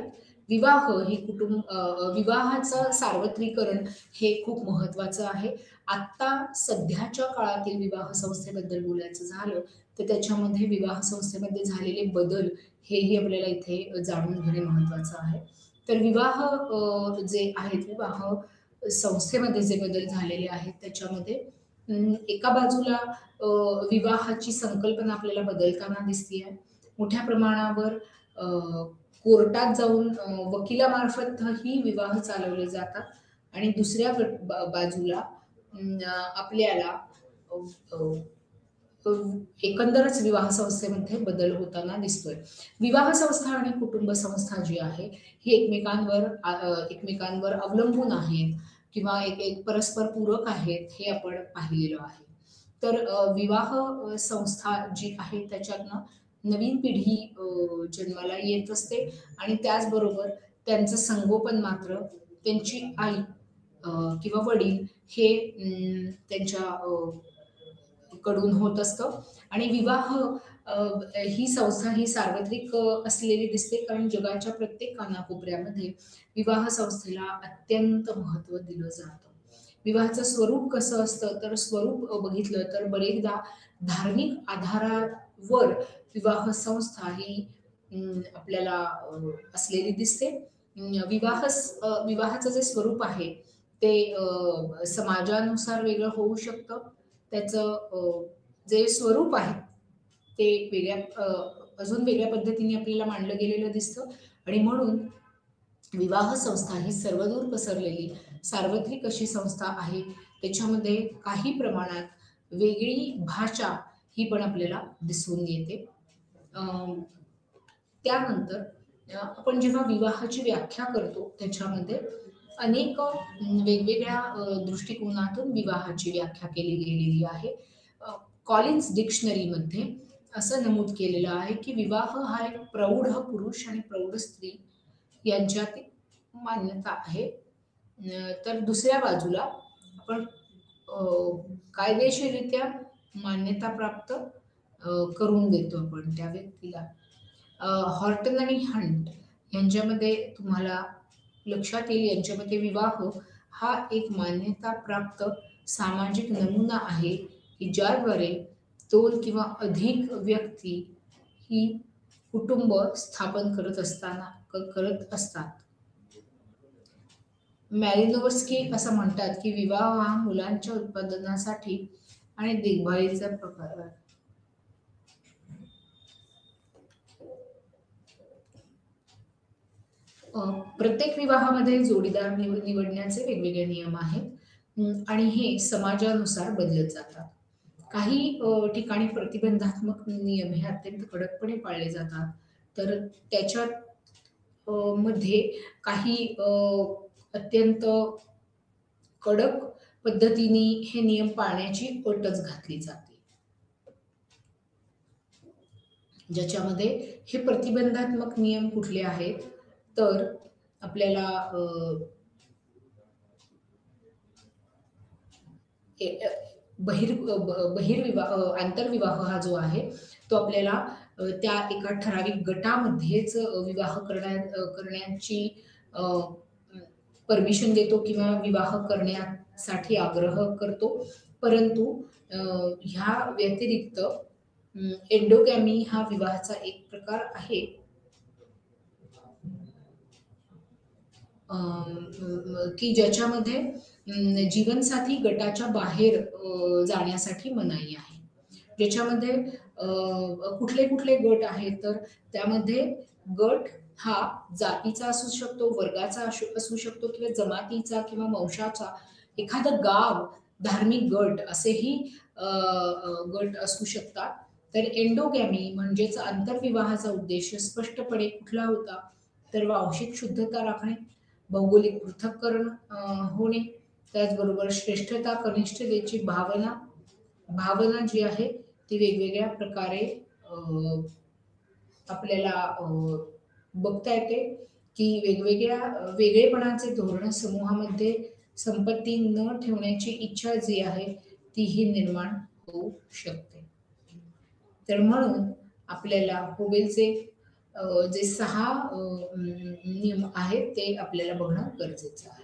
विवाहाचं सार्वत्रिकरण हे खूप महत्वाचं आहे. आता सध्याच्या काळातील विवाह संस्थेबद्दल बोलायचं झालं तर त्याच्यामध्ये विवाह संस्थेमध्ये झालेले बदल हेही आपल्याला इथे जाणून घेणे महत्वाचं आहे. तर जे आहेत विवाह संस्थेमध्ये जे बदल झालेले आहेत त्याच्यामध्ये एका बाजूला विवाहाची संकल्पना आपल्याला बदलताना दिसतीये. मोठ्या प्रमाणावर कोर्टात जाऊन वकिलामार्फतही विवाह चालवले जातात आणि दुसऱ्या बाजूला आपल्याला एकंदरच विवाह संस्थेमध्ये बदल होताना दिसतोय. विवाह संस्था आणि कुटुंब संस्था जी आहे ही एकमेकांवर अवलंबून आहेत किंवा एक परस्पर पूरक आहेत हे आपण पाहिलेलं आहे. तर विवाह संस्था जी आहे त्याच्यातनं नवीन पिढी जन्माला येत असते आणि त्याचबरोबर त्यांचं संगोपन मात्र त्यांची आई किंवा वडील हे त्यांच्या कडून होत असतं आणि विवाह ही संस्था ही सार्वत्रिक असलेली दिसते, कारण जगाच्या प्रत्येक कानाकोपऱ्यामध्ये विवाह संस्थेला अत्यंत महत्त्व दिलं जातं. विवाहाचं स्वरूप कसं असतं तर स्वरूप बघितलं तर बरेचदा धार्मिक आधारावर विवाह संस्था ही आपल्याला असलेली दिसते. विवाहाचं जे स्वरूप आहे ते समाजानुसार वेगळं होऊ शकतं. त्याचं जे स्वरूप आहे ते अजून वेगळ्या पद्धतीने आपल्याला मांडलं गेलेलं दिसतं आणि म्हणून विवाह संस्था ही सर्वदूर पसरलेली सार्वत्रिक अशी संस्था आहे. त्याच्यामध्ये काही प्रमाणात वेगळी भाषा ही पण आपल्याला दिसून येते. अ, त्यानंतर आपण जेव्हा विवाहाची व्याख्या करतो त्याच्यामध्ये अनेक वेगवेगळ्या दृष्टिकोनातून विवाहाची व्याख्या केली गेलेली आहे. कॉलिन्स डिक्शनरीमध्ये असं नमूद केलेलं आहे, की विवाह हा एक प्रौढ पुरुष आणि प्रौढ स्त्री यांच्यातील मान्यता आहे. तर दुसऱ्या बाजूला आपण अ, कायदेशीररित्या मान्यता प्राप्त करून देतो आपण त्या व्यक्तीला. हॉर्टन आणि हंट यांच्यामध्ये तुम्हाला लक्षात येईल, यांच्यामध्ये विवाह हा एक मान्यताप्राप्त सामाजिक नमुना आहे, की ज्याद्वारे 2 किंवा अधिक व्यक्ती ही कुटुंब स्थापन करत असतात. मॅलिनोव्स्की असं म्हणतात, की विवाह हा मुलांच्या उत्पादनासाठी आणि देखभालीचा प्रकार आहे. प्रत्येक विवाहामध्ये जोडीदार निवडण्याचे वेगवेगळे नियम आहेत. आणि हे समाजानुसार बदलत जातात. काही ठिकाणी प्रतिबंधात्मक नियम हे अत्यंत कडकपणे पाळले जातात. तर त्याच्यात मध्ये काही अत्यंत कडक पद्धतीने हे नियम पाळण्याची अटच घातली जाते. ज्याच्यामध्ये हे प्रतिबंधात्मक नियम कुठले आहेत, तर आपल्याला ए अ, बहिर्विवाह आंतरविवाह हा जो आहे, तो आपल्याला त्या एका ठराविक गटामध्येच विवाह करण्याची परमिशन देतो किंवा विवाह करण्यासाठी आग्रह करतो. परंतु ह्या व्यतिरिक्त एंडोगॅमी हा विवाहाचा एक प्रकार आहे. की ज्याच्यामध्ये जीवनसाथी गटाच्या बाहेर जाण्यासाठी मनाई आहे. ज्याच्यामध्ये कुठले-कुठले गट आहेत, तर त्यामध्ये गट हा जातीचा असू शकतो, वर्गाचा असू शकतो किंवा जमातीचा किंवा वंशाचा, एखादं गाव, धार्मिक गट असेही गट असू शकतात. तर एंडोगॅमी म्हणजेच आंतरविवाहाचा उद्देश स्पष्टपणे कुठला होता, तर वांशिक शुद्धता राखणे, भौगोलिक पृथक्करण होणे, त्याचबरोबर श्रेष्ठता, कनिष्ठतेची भावना भावना जी आहे ती वेगवेगळ्या प्रकारे अ, आपल्याला बघता येते, की वेगळेपणाचे धोरण समूहामध्ये संपत्ती न ठेवण्याची इच्छा जी आहे तीही निर्माण होऊ शकते. तर म्हणून आपल्याला होबेलचे जे 6 नियम आहेत ते आपल्याला बघणं गरजेचं आहे.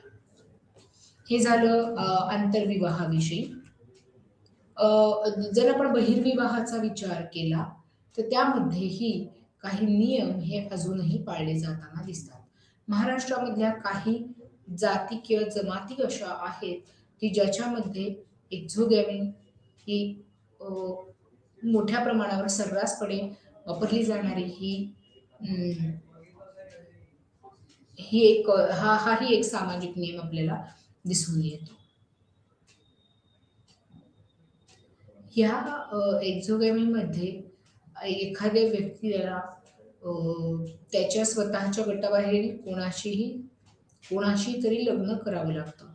हे झालं आंतरविवाहाविषयी. जर आपण बहिर्विवाहाचा विचार केला, तर त्यामध्येही काही नियम हे अजूनही पाळले जाताना दिसतात. महाराष्ट्रामधल्या काही जाती किंवा जमाती अशा आहेत, की ज्याच्यामध्ये एक्झोगॅमी ही अ, मोठ्या प्रमाणावर सर्रासपणे वापरली जाणारी अं, ही एक हाही एक सामाजिक नियम आपल्याला दिसून येतो. ह्या एक्झोगॅमीमध्ये एखाद्या व्यक्तीला त्याच्या स्वतःच्या गटाबाहेरील कोणाशी तरी लग्न करावं लागतं.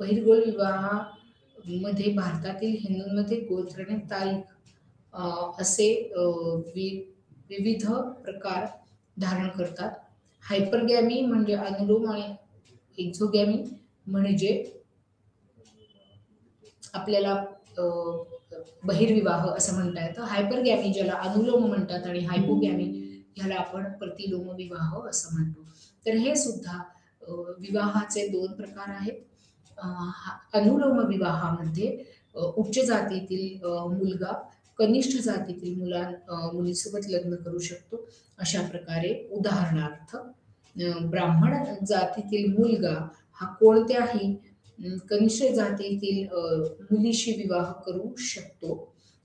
बहिर्गोळ विवाहामध्ये भारतातील हिंदूंमध्ये गोत्र तारीख असे विविध प्रकार धारण करतात. हायपरगॅमी म्हणजे अनुलोम आणि एक्झोगॅमी म्हणजे आपल्याला अ, बहिर्विवाह असं म्हणता येतं. हायपरगॅमी ज्याला अनुलोम म्हणतात आणि हायपोगॅमी ह्याला आपण प्रतिलोम विवाह असं म्हणतो. तर हे सुद्धा विवाहाचे 2 प्रकार आहेत. अनुलोम विवाहामध्ये उच्च जातीतील मुलगा कनिष्ठ जातीतील मुलीसोबत लग्न करू शकतो. अशा प्रकारे उदाहरणार्थ ब्राह्मण जातीतील मुलगा हा कोणत्याही कनिष्ठ जातीतील मुलीशी विवाह करू शकतो.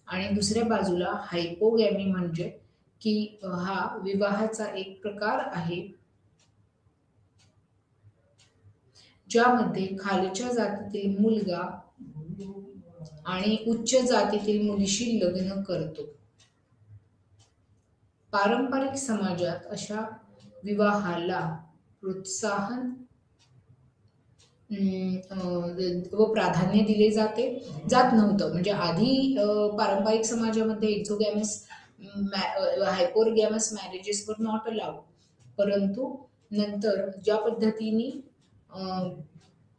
आणि दुसऱ्या बाजूला हायपोगॅमी म्हणजे की हा विवाहाचा एक प्रकार आहे ज्यामध्ये खालच्या जातीतील मुलगा आणि उच्च जातीतील मुलीशी लग्न करतो. पारंपरिक समाजात अशा विवाहाला प्रोत्साहन व प्राधान्य दिले जात नव्हतं. म्हणजे आधी पारंपरिक समाजामध्ये एक्झोगॅमस हायपोरगॅमस मॅरेजेस वर नॉट अलाउड. परंतु नंतर ज्या पद्धतीने अ,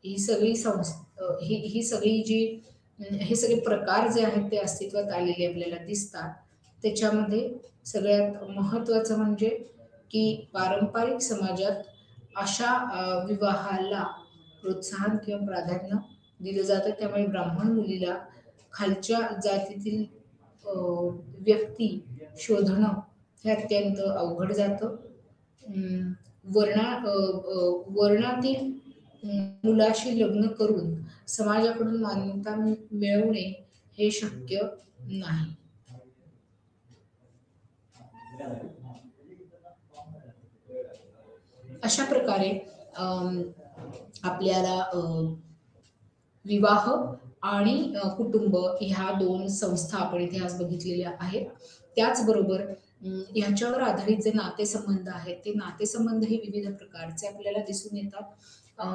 ही सगळी ही सगळी जी हे सगळे प्रकार जे आहेत ते अस्तित्वात आलेले आपल्याला दिसतात. त्याच्यामध्ये सगळ्यात महत्त्वाचं म्हणजे की पारंपरिक समाजात अशा विवाहाला प्रोत्साहन किंवा प्राधान्य दिलं जातं. त्यामुळे ब्राह्मण मुलीला खालच्या जातीतील अ, व्यक्ती शोधणं हे अत्यंत अवघड जातं. अं, वर्णातील मुलाशी लग्न करून समाजाकडून मान्यता मिळवणे हे शक्य नाही. अशा प्रकारे अम, आपल्याला विवाह आणि कुटुंब ह्या दोन संस्था आपण इथे आज बघितलेल्या आहेत. त्याचबरोबर ह्याच्यावर आधारित जे नातेसंबंध आहेत, ते नातेसंबंध हे विविध प्रकारचे आपल्याला दिसून येतात. अ,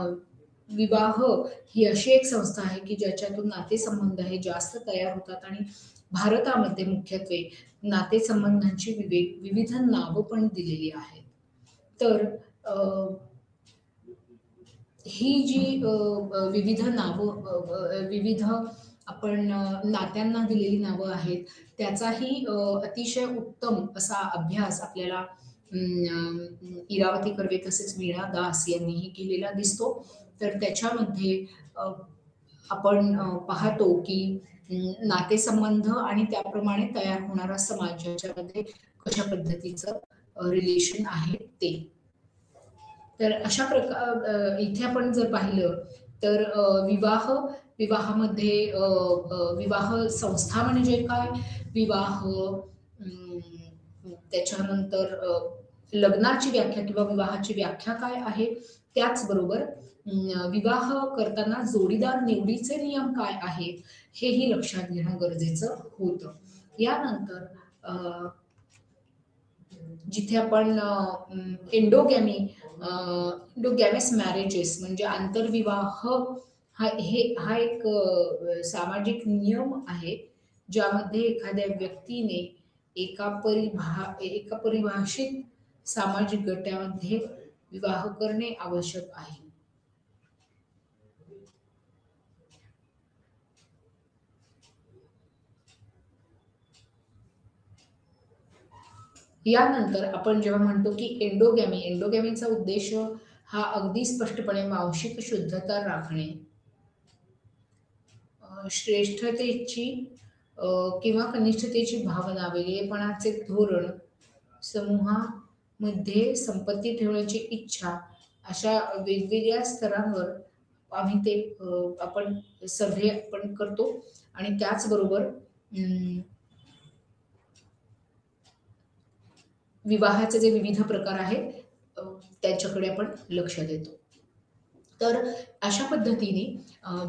विवाह ही अशी एक संस्था आहे, की ज्याच्यातून नातेसंबंध हे जास्त तयार होतात आणि भारतामध्ये मुख्यत्वे नातेसंबंधांची विविध नावं पण दिलेली आहेत. तर अ, ही जी विविध नावं विविध आपण नात्यांना दिलेली नावं आहेत, त्याचाही अतिशय उत्तम असा अभ्यास आपल्याला इरावती कर्वे तसेच वीणा दास यांनीही केलेला दिसतो. तर त्याच्यामध्ये अ, आपण पाहतो की नातेसंबंध आणि त्याप्रमाणे तयार होणारा समाज याच्यामध्ये कशा पद्धतीचं रिलेशन आहे ते. तर अशा इथे आपण जर पाहिलं तर विवाहामध्ये विवाह संस्था म्हणजे काय? विवाह त्याच्यानंतर लग्नाची व्याख्या किंवा विवाहाची व्याख्या काय आहे? त्याचबरोबर विवाह करताना जोडीदार निवडीचे नियम काय आहेत? हेही लक्षात घेणं गरजेचं होतं. यानंतर अ, जिथे आपण एंडोगॅमस मॅरेजेस म्हणजे आंतरविवाह हा एक सामाजिक नियम आहे, ज्यामध्ये एखाद्या व्यक्तीने एका परिभाषित सामाजिक गटामध्ये विवाह करणे आवश्यक आहे. यानंतर आपण जेव्हा म्हणतो की एंडोगॅमीचा उद्देश हा अगदी स्पष्टपणे वांशिक शुद्धता राखणे, श्रेष्ठतेची किंवा कनिष्ठतेची भावना, वेगळेपणाचे धोरण, समूहामध्ये संपत्ती ठेवण्याची इच्छा, अशा वेगवेगळ्या स्तरांवर आम्ही ते आपण सर्व्हे आपण करतो आणि त्याचबरोबर विवाहाचे जे विविध प्रकार आहेत त्याच्याकडे आपण लक्ष देतो. तर अशा पद्धतीने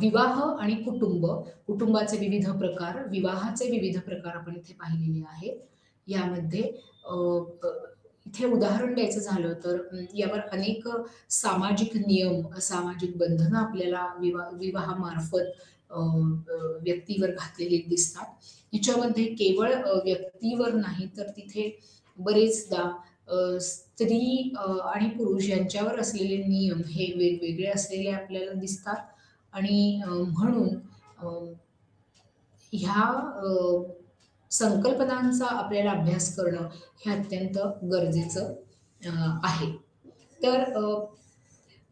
विवाह आणि कुटुंबाचे विविध प्रकार, विवाहाचे विविध प्रकार आपण इथे पाहिलेले आहेत. यामध्ये अ, अ, इथे उदाहरण द्यायचं झालं तर यावर अनेक सामाजिक नियम, सामाजिक बंधनं आपल्याला विवाहामार्फत व्यक्तीवर घातलेली दिसतात. हिच्यामध्ये केवळ व्यक्तीवर नाही तर तिथे बरेचदा स्त्री आणि पुरुष यांच्यावर असलेले नियम हे वेगवेगळे असलेले आपल्याला दिसतात आणि म्हणून अ, ह्या संकल्पनांचा आपल्याला अभ्यास करणं हे अत्यंत गरजेचं आहे. तर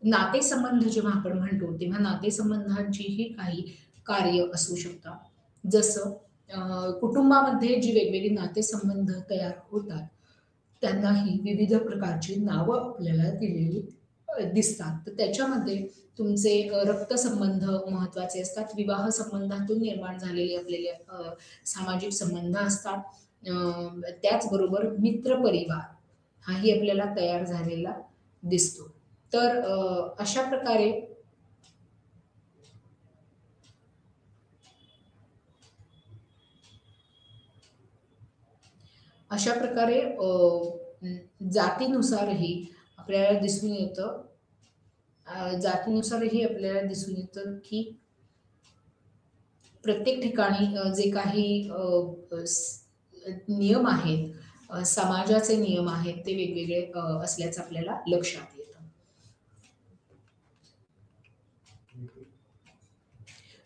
नातेसंबंध जेव्हा आपण म्हणतो, तेव्हा नातेसंबंधांचीही काही कार्य असू शकतात. जसं कुटुंबामध्ये जी वेगवेगळी नातेसंबंध तयार होतात, त्यांनाही विविध प्रकारची नावं आपल्याला दिलेली दिसतात. तर त्याच्यामध्ये तुमचे रक्तसंबंध महत्त्वाचे असतात. विवाह संबंधातून निर्माण झालेले आपल्याला सामाजिक संबंध असतात. त्याचबरोबर मित्रपरिवार हाही आपल्याला तयार झालेला दिसतो. तर अशा प्रकारे अशा प्रकारे जातीनुसारही आपल्याला दिसून येतं जातीनुसारही आपल्याला दिसून येतं की प्रत्येक ठिकाणी जे काही नियम आहेत, समाजाचे नियम आहेत, ते वेगवेगळे असल्याचं आपल्याला लक्षात येतं.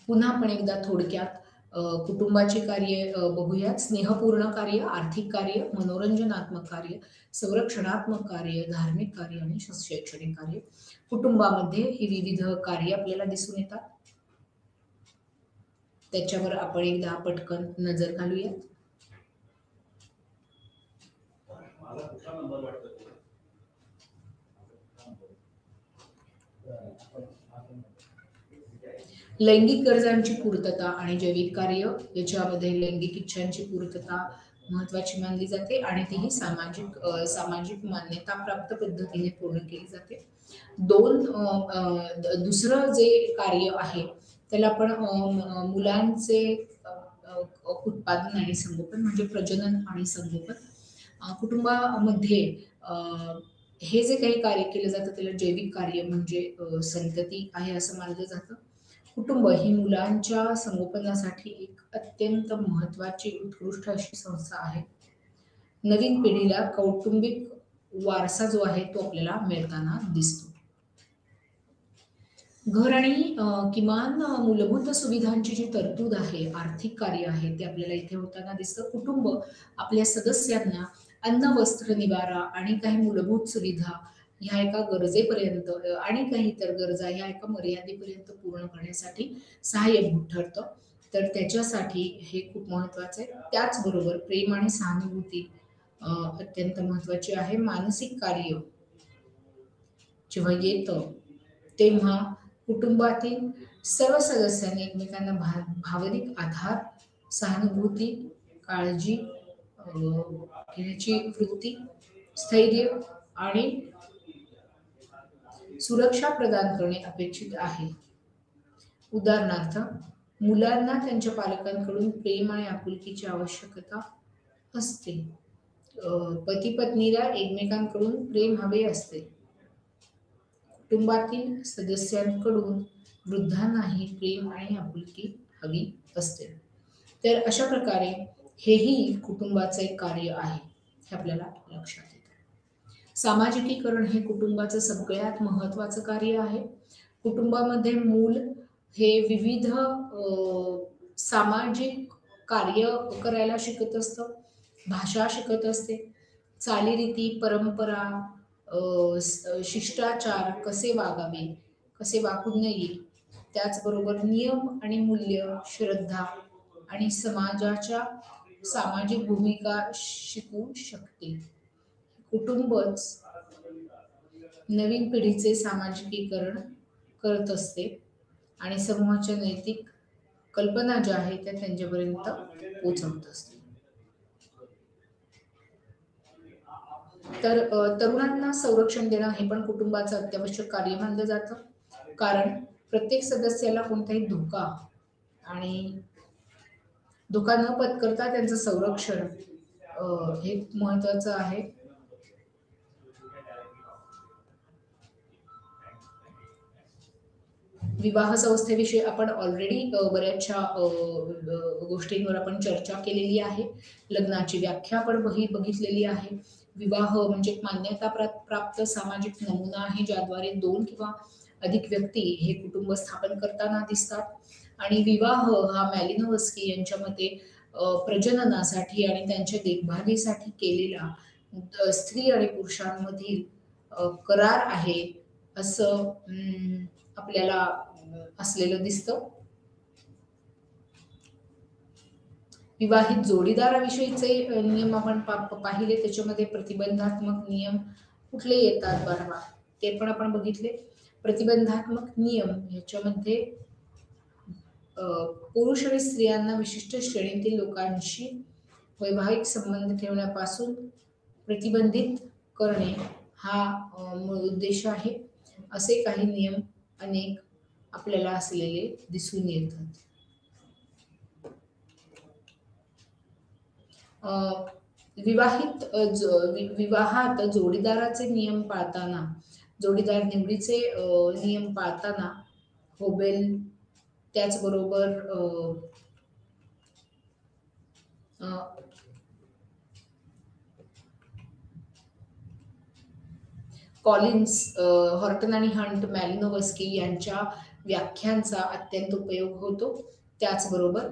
पुन्हा आपण एकदा थोडक्यात कुटुंबाची कार्ये बघूयात. स्नेहपूर्ण कार्य, आर्थिक कार्य, मनोरंजनात्मक कार्य, संरक्षणात्मक कार्य, धार्मिक कार्य आणि शैक्षणिक कार्य. कुटुंबामध्ये ही विविध कार्य आपल्याला दिसून येतात. त्याच्यावर आपण एकदा पटकन नजर घालूया. लैंगिक गरजांची पूर्तता आणि जैविक कार्य याच्यामध्ये लैंगिक इच्छांची पूर्तता महत्वाची मानली जाते आणि तीही सामाजिक मान्यता प्राप्त पद्धतीने पूर्ण केली जाते. दुसरं जे कार्य आहे त्याला आपण मुलांचे उत्पादन आणि संगोपन म्हणजे प्रजनन आणि संगोपन. कुटुंबामध्ये हे जे काही कार्य केलं जातं त्याला जैविक कार्य म्हणजे संतती आहे असं मानलं जातं. कुटुंब ही मुलांच्या संगोपनासाठी एक अत्यंत महत्वाची उत्कृष्ट अशी संस्था आहे. नवीन पिढीला कौटुंबिक वारसा जो आहे तो आपल्याला मिळताना दिसतो. घर आणि किमान मूलभूत सुविधांची जी तरतूद आहे, आर्थिक कार्य आहे, ते आपल्याला इथे होताना दिसतं. कुटुंब आपल्या सदस्यांना अन्न, वस्त्र, निवारा आणि काही मूलभूत सुविधा ह्या एका गरजेपर्यंत आणि काही इतर गरजा ह्या एका मर्यादेपर्यंत पूर्ण करण्यासाठी सहाय्यभूत ठरतं. तर त्याच्यासाठी हे खूप महत्वाचं आहे. त्याचबरोबर प्रेम आणि सहानुभूती अत्यंत महत्वाची आहे. मानसिक कार्य जेव्हा येतं तेव्हा कुटुंबातील सर्व सदस्यांनी एकमेकांना भावनिक आधार, सहानुभूती, काळजी घेण्याची वृत्ती, स्थैर्य आणि सुरक्षा प्रदान करणे अपेक्षित आहे. उदाहरणार्थ, मुलांना त्यांच्या पालकांकडून प्रेम आणि आपुलकीची आवश्यकता असते. पती पत्नीला एकमेकांकडून प्रेम हवे असते. कुटुंबातील सदस्यांकडून वृद्धांनाही प्रेम आणि आपुलकी हवी असते. तर अशा प्रकारे हेही कुटुंबाचं एक कार्य आहे हे आपल्याला लक्षात येतं. सामाजिकीकरण हे कुटुंबाचं सगळ्यात महत्वाचं कार्य आहे. कुटुंबामध्ये मूल हे विविध सामाजिक कार्य करायला शिकत असतं, भाषा शिकत असते, चालीरीती, परंपरा, शिष्टाचार कसे वागावे, कसे वागू नये, त्याचबरोबर नियम आणि मूल्य, श्रद्धा आणि समाजाच्या सामाजिक भूमिका शिकू शकते. कुटुंबच नवीन पिढीचे सामाजिकीकरण करत असते आणि समूहाच्या नैतिक कल्पना ज्या आहेत त्या त्यांच्यापर्यंत पोहोचवत असते. तर तरुणांना संरक्षण देणं हे पण कुटुंबाचं अत्यावश्यक कार्य मानलं जातं. कारण प्रत्येक सदस्याला कोणताही धोका आणि धोका न पत्करता त्यांचं संरक्षण हे महत्वाचं आहे. विवाह संस्थेविषयी आपण ऑलरेडी बऱ्याचशा गोष्टींवर आपण चर्चा केलेली आहे. लग्नाची व्याख्या आपण बघितलेली आहे. विवाह म्हणजे एक मान्यता प्राप्त सामाजिक नमुना आहे ज्याद्वारे 2 किंवा अधिक व्यक्ती हे कुटुंब स्थापन करताना दिसतात. आणि विवाह हा मॅलिनोव्स्की यांच्या मते प्रजननासाठी आणि त्यांच्या देखभालीसाठी केलेला स्त्री आणि पुरुषांमधील करार आहे असं आपल्याला असलेलं दिसतं. विवाहित जोडीदाराविषयीचे नियम आपण पाहिले. त्याच्यामध्ये प्रतिबंधात्मक नियम कुठले येतात बघा, ते पण आपण बघितले. प्रतिबंधात्मक नियम ह्याच्यामध्ये पुरुष आणि स्त्रियांना विशिष्ट श्रेणीतील लोकांशी वैवाहिक संबंध ठेवण्यापासून प्रतिबंधित करणे हा मूळ उद्देश आहे. असे काही नियम अनेक आपल्याला असलेले दिसून येतात. विवाहात जोडीदाराचे नियम पाळताना, जोडीदार निवडीचे नियम पाळताना होबेल, त्याचबरोबर अ, कॉलिन्स, हॉर्टन आणि हंट, मॅलिनोव्स्की यांच्या व्याख्यांचा अत्यंत उपयोग होतो. त्याचबरोबर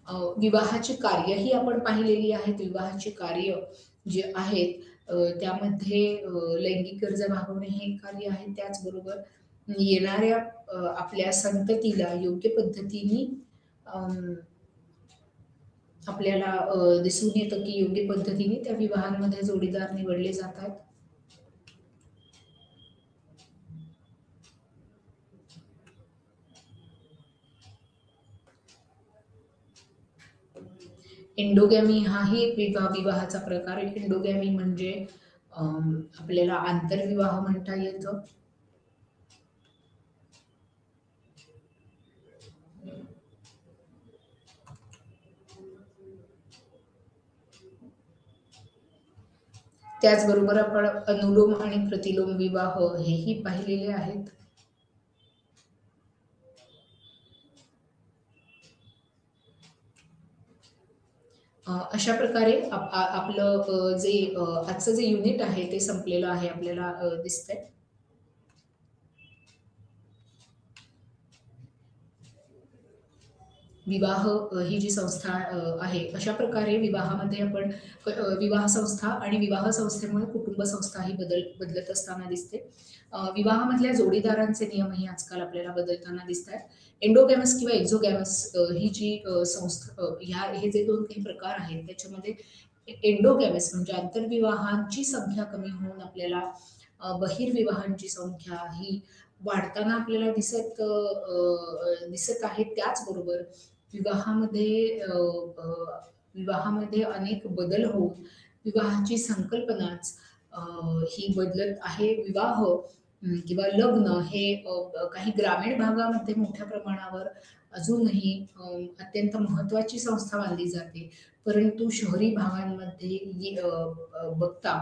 अ, विवाहाची कार्यही आपण पाहिलेली आहेत. विवाहाची कार्य जे आहेत त्यामध्ये लैंगिक गरजा भागवणे हे एक कार्य आहे. त्याचबरोबर येणाऱ्या आपल्या संततीला योग्य पद्धतीने अं, आपल्याला दिसून येतं की योग्य पद्धतीने त्या विवाहांमध्ये जोडीदार निवडले जातात. एंडोगॅमी हाही एक विवाहाचा प्रकार आहे. एंडोगॅमी म्हणजे आपल्याला आंतरविवाह म्हणता येतं. त्याचबरोबर आपण अनुलोम आणि प्रतिलोम विवाह हेही पाहिलेले आहेत. अशा प्रकारे आपलं जे आजचं जे युनिट आहे ते संपलेलं आहे आपल्याला दिसतंय. विवाह ही जी संस्था आहे, अशा प्रकारे विवाहामध्ये आपण विवाह संस्था आणि विवाह संस्थेमुळे कुटुंब संस्था ही बदलत असताना दिसते. विवाहामधल्या जोडीदारांचे नियमही आजकाल आपल्याला बदलताना दिसतात. एंडोगॅमस किंवा एक्झोगॅमस ही जी संस्था हे जे 2 काही प्रकार आहेत, त्याच्यामध्ये एंडोगॅमस म्हणजे आंतरविवाहांची संख्या कमी होऊन आपल्याला बहिर्विवाहांची संख्या ही वाढताना आपल्याला दिसत आहे. त्याचबरोबर विवाहामध्ये विवाहामध्ये अनेक बदल होऊन विवाहाची संकल्पनाच अ, ही बदलत आहे. विवाह किंवा लग्न हे काही ग्रामीण भागामध्ये मोठ्या प्रमाणावर अजूनही अत्यंत महत्त्वाची संस्था मानली जाते. परंतु शहरी भागांमध्ये बघता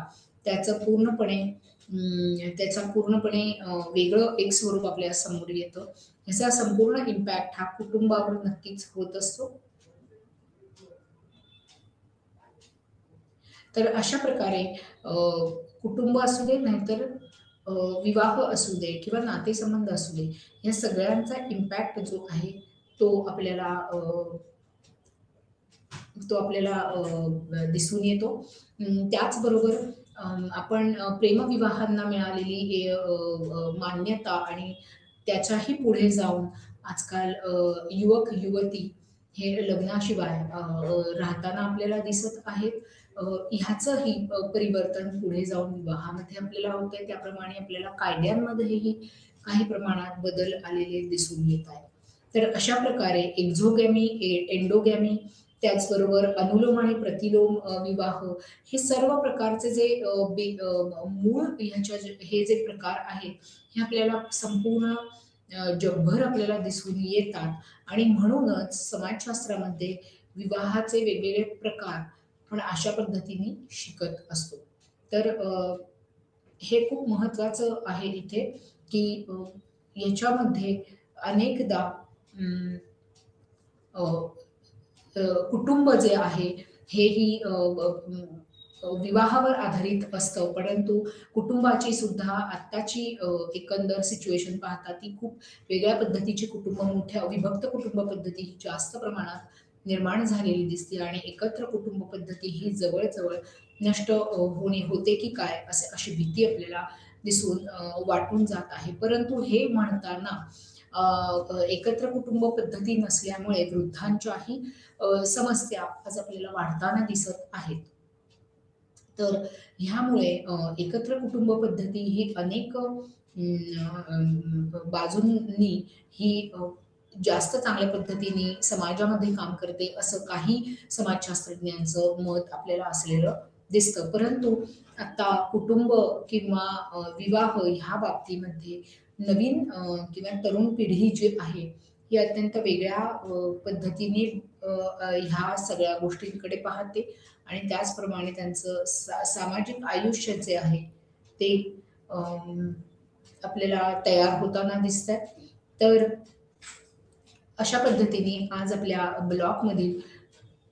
त्याचं पूर्णपणे त्याचा पूर्णपणे वेगळं एक स्वरूप आपल्या समोर येतं. ह्याचा संपूर्ण इम्पॅक्ट हा कुटुंबावर नक्कीच होत असतो. तर अशा प्रकारे कुटुंब असू दे नाहीतर अ, विवाह असू दे किंवा नातेसंबंध असू दे, या सगळ्यांचा इम्पॅक्ट जो आहे तो आपल्याला दिसून येतो. त्याचबरोबर आपण प्रेमविवाहांना मिळालेली मान्यता आणि त्याच्याही पुढे जाऊन आजकाल युवक-युवती हे लग्नाशिवाय राहताना आपल्याला दिसत आहेत. ह्याचंही परिवर्तन पुढे जाऊन विवाहामध्ये आपल्याला होतंय. त्याप्रमाणे आपल्याला कायद्यांमध्येही काही प्रमाणात बदल आलेले दिसून येत आहेत. तर अशा प्रकारे एक्झोगॅमी, एंडोगॅमी, त्याचबरोबर अनुलोम आणि प्रतिलोम विवाह हे सर्व प्रकारचे जे मूळ हे जे प्रकार आहेत, हे आपल्याला संपूर्ण जगभर आपल्याला दिसून येतात आणि म्हणूनच समाजशास्त्रामध्ये विवाहाचे वेगवेगळे प्रकार आपण अशा पद्धतीने शिकत असतो. तर हे खूप महत्वाचं आहे इथे, की याच्यामध्ये अनेकदा अं, अ, कुटुंब जे आहे हेही विवाहावर आधारित असतं. परंतु कुटुंबाची सुद्धा आत्ताची एकंदर सिच्युएशन पाहता ती खूप वेगळ्या पद्धतीची कुटुंब, मोठ्या विभक्त कुटुंब पद्धती ही जास्त प्रमाणात निर्माण झालेली दिसते आणि एकत्र कुटुंब पद्धती ही जवळ-जवळ नष्ट होते की काय अशी भीती आपल्याला वाटून जात आहे. परंतु हे म्हणताना एकत्र कुटुंब पद्धती नसल्यामुळे वृद्धांच्याही समस्या आज आपल्याला वाढताना दिसत आहेत. तर ह्यामुळे एकत्र कुटुंब पद्धती ही अनेक बाजूंनी ही जास्त चांगल्या पद्धतीने समाजामध्ये काम करते, असं काही समाजशास्त्रज्ञांचं मत आपल्याला असलेलं दिसतं. परंतु आता कुटुंब किंवा विवाह ह्या बाबतीमध्ये नवीन किंवा तरुण पिढी जी आहे, ही अत्यंत वेगळ्या पद्धतीने ह्या सगळ्या गोष्टींकडे पाहते आणि त्याचप्रमाणे त्यांचं सामाजिक आयुष्य जे आहे ते अं, आपल्याला तयार होताना दिसतात. तर अशा पद्धतीने आज आपल्या ब्लॉगमधील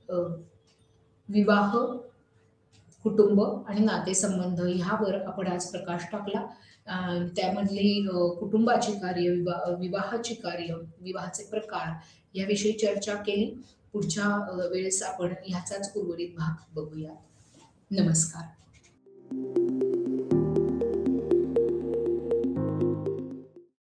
अ, विवाह, कुटुंब आणि नातेसंबंध ह्यावर आपण आज प्रकाश टाकला. अ, त्यामधली कुटुंबाची कार्य, विवाहाची कार्य, विवाहाचे प्रकार याविषयी चर्चा केली. पुढच्या वेळेस आपण ह्याचाच उर्वरित भाग बघूया. नमस्कार.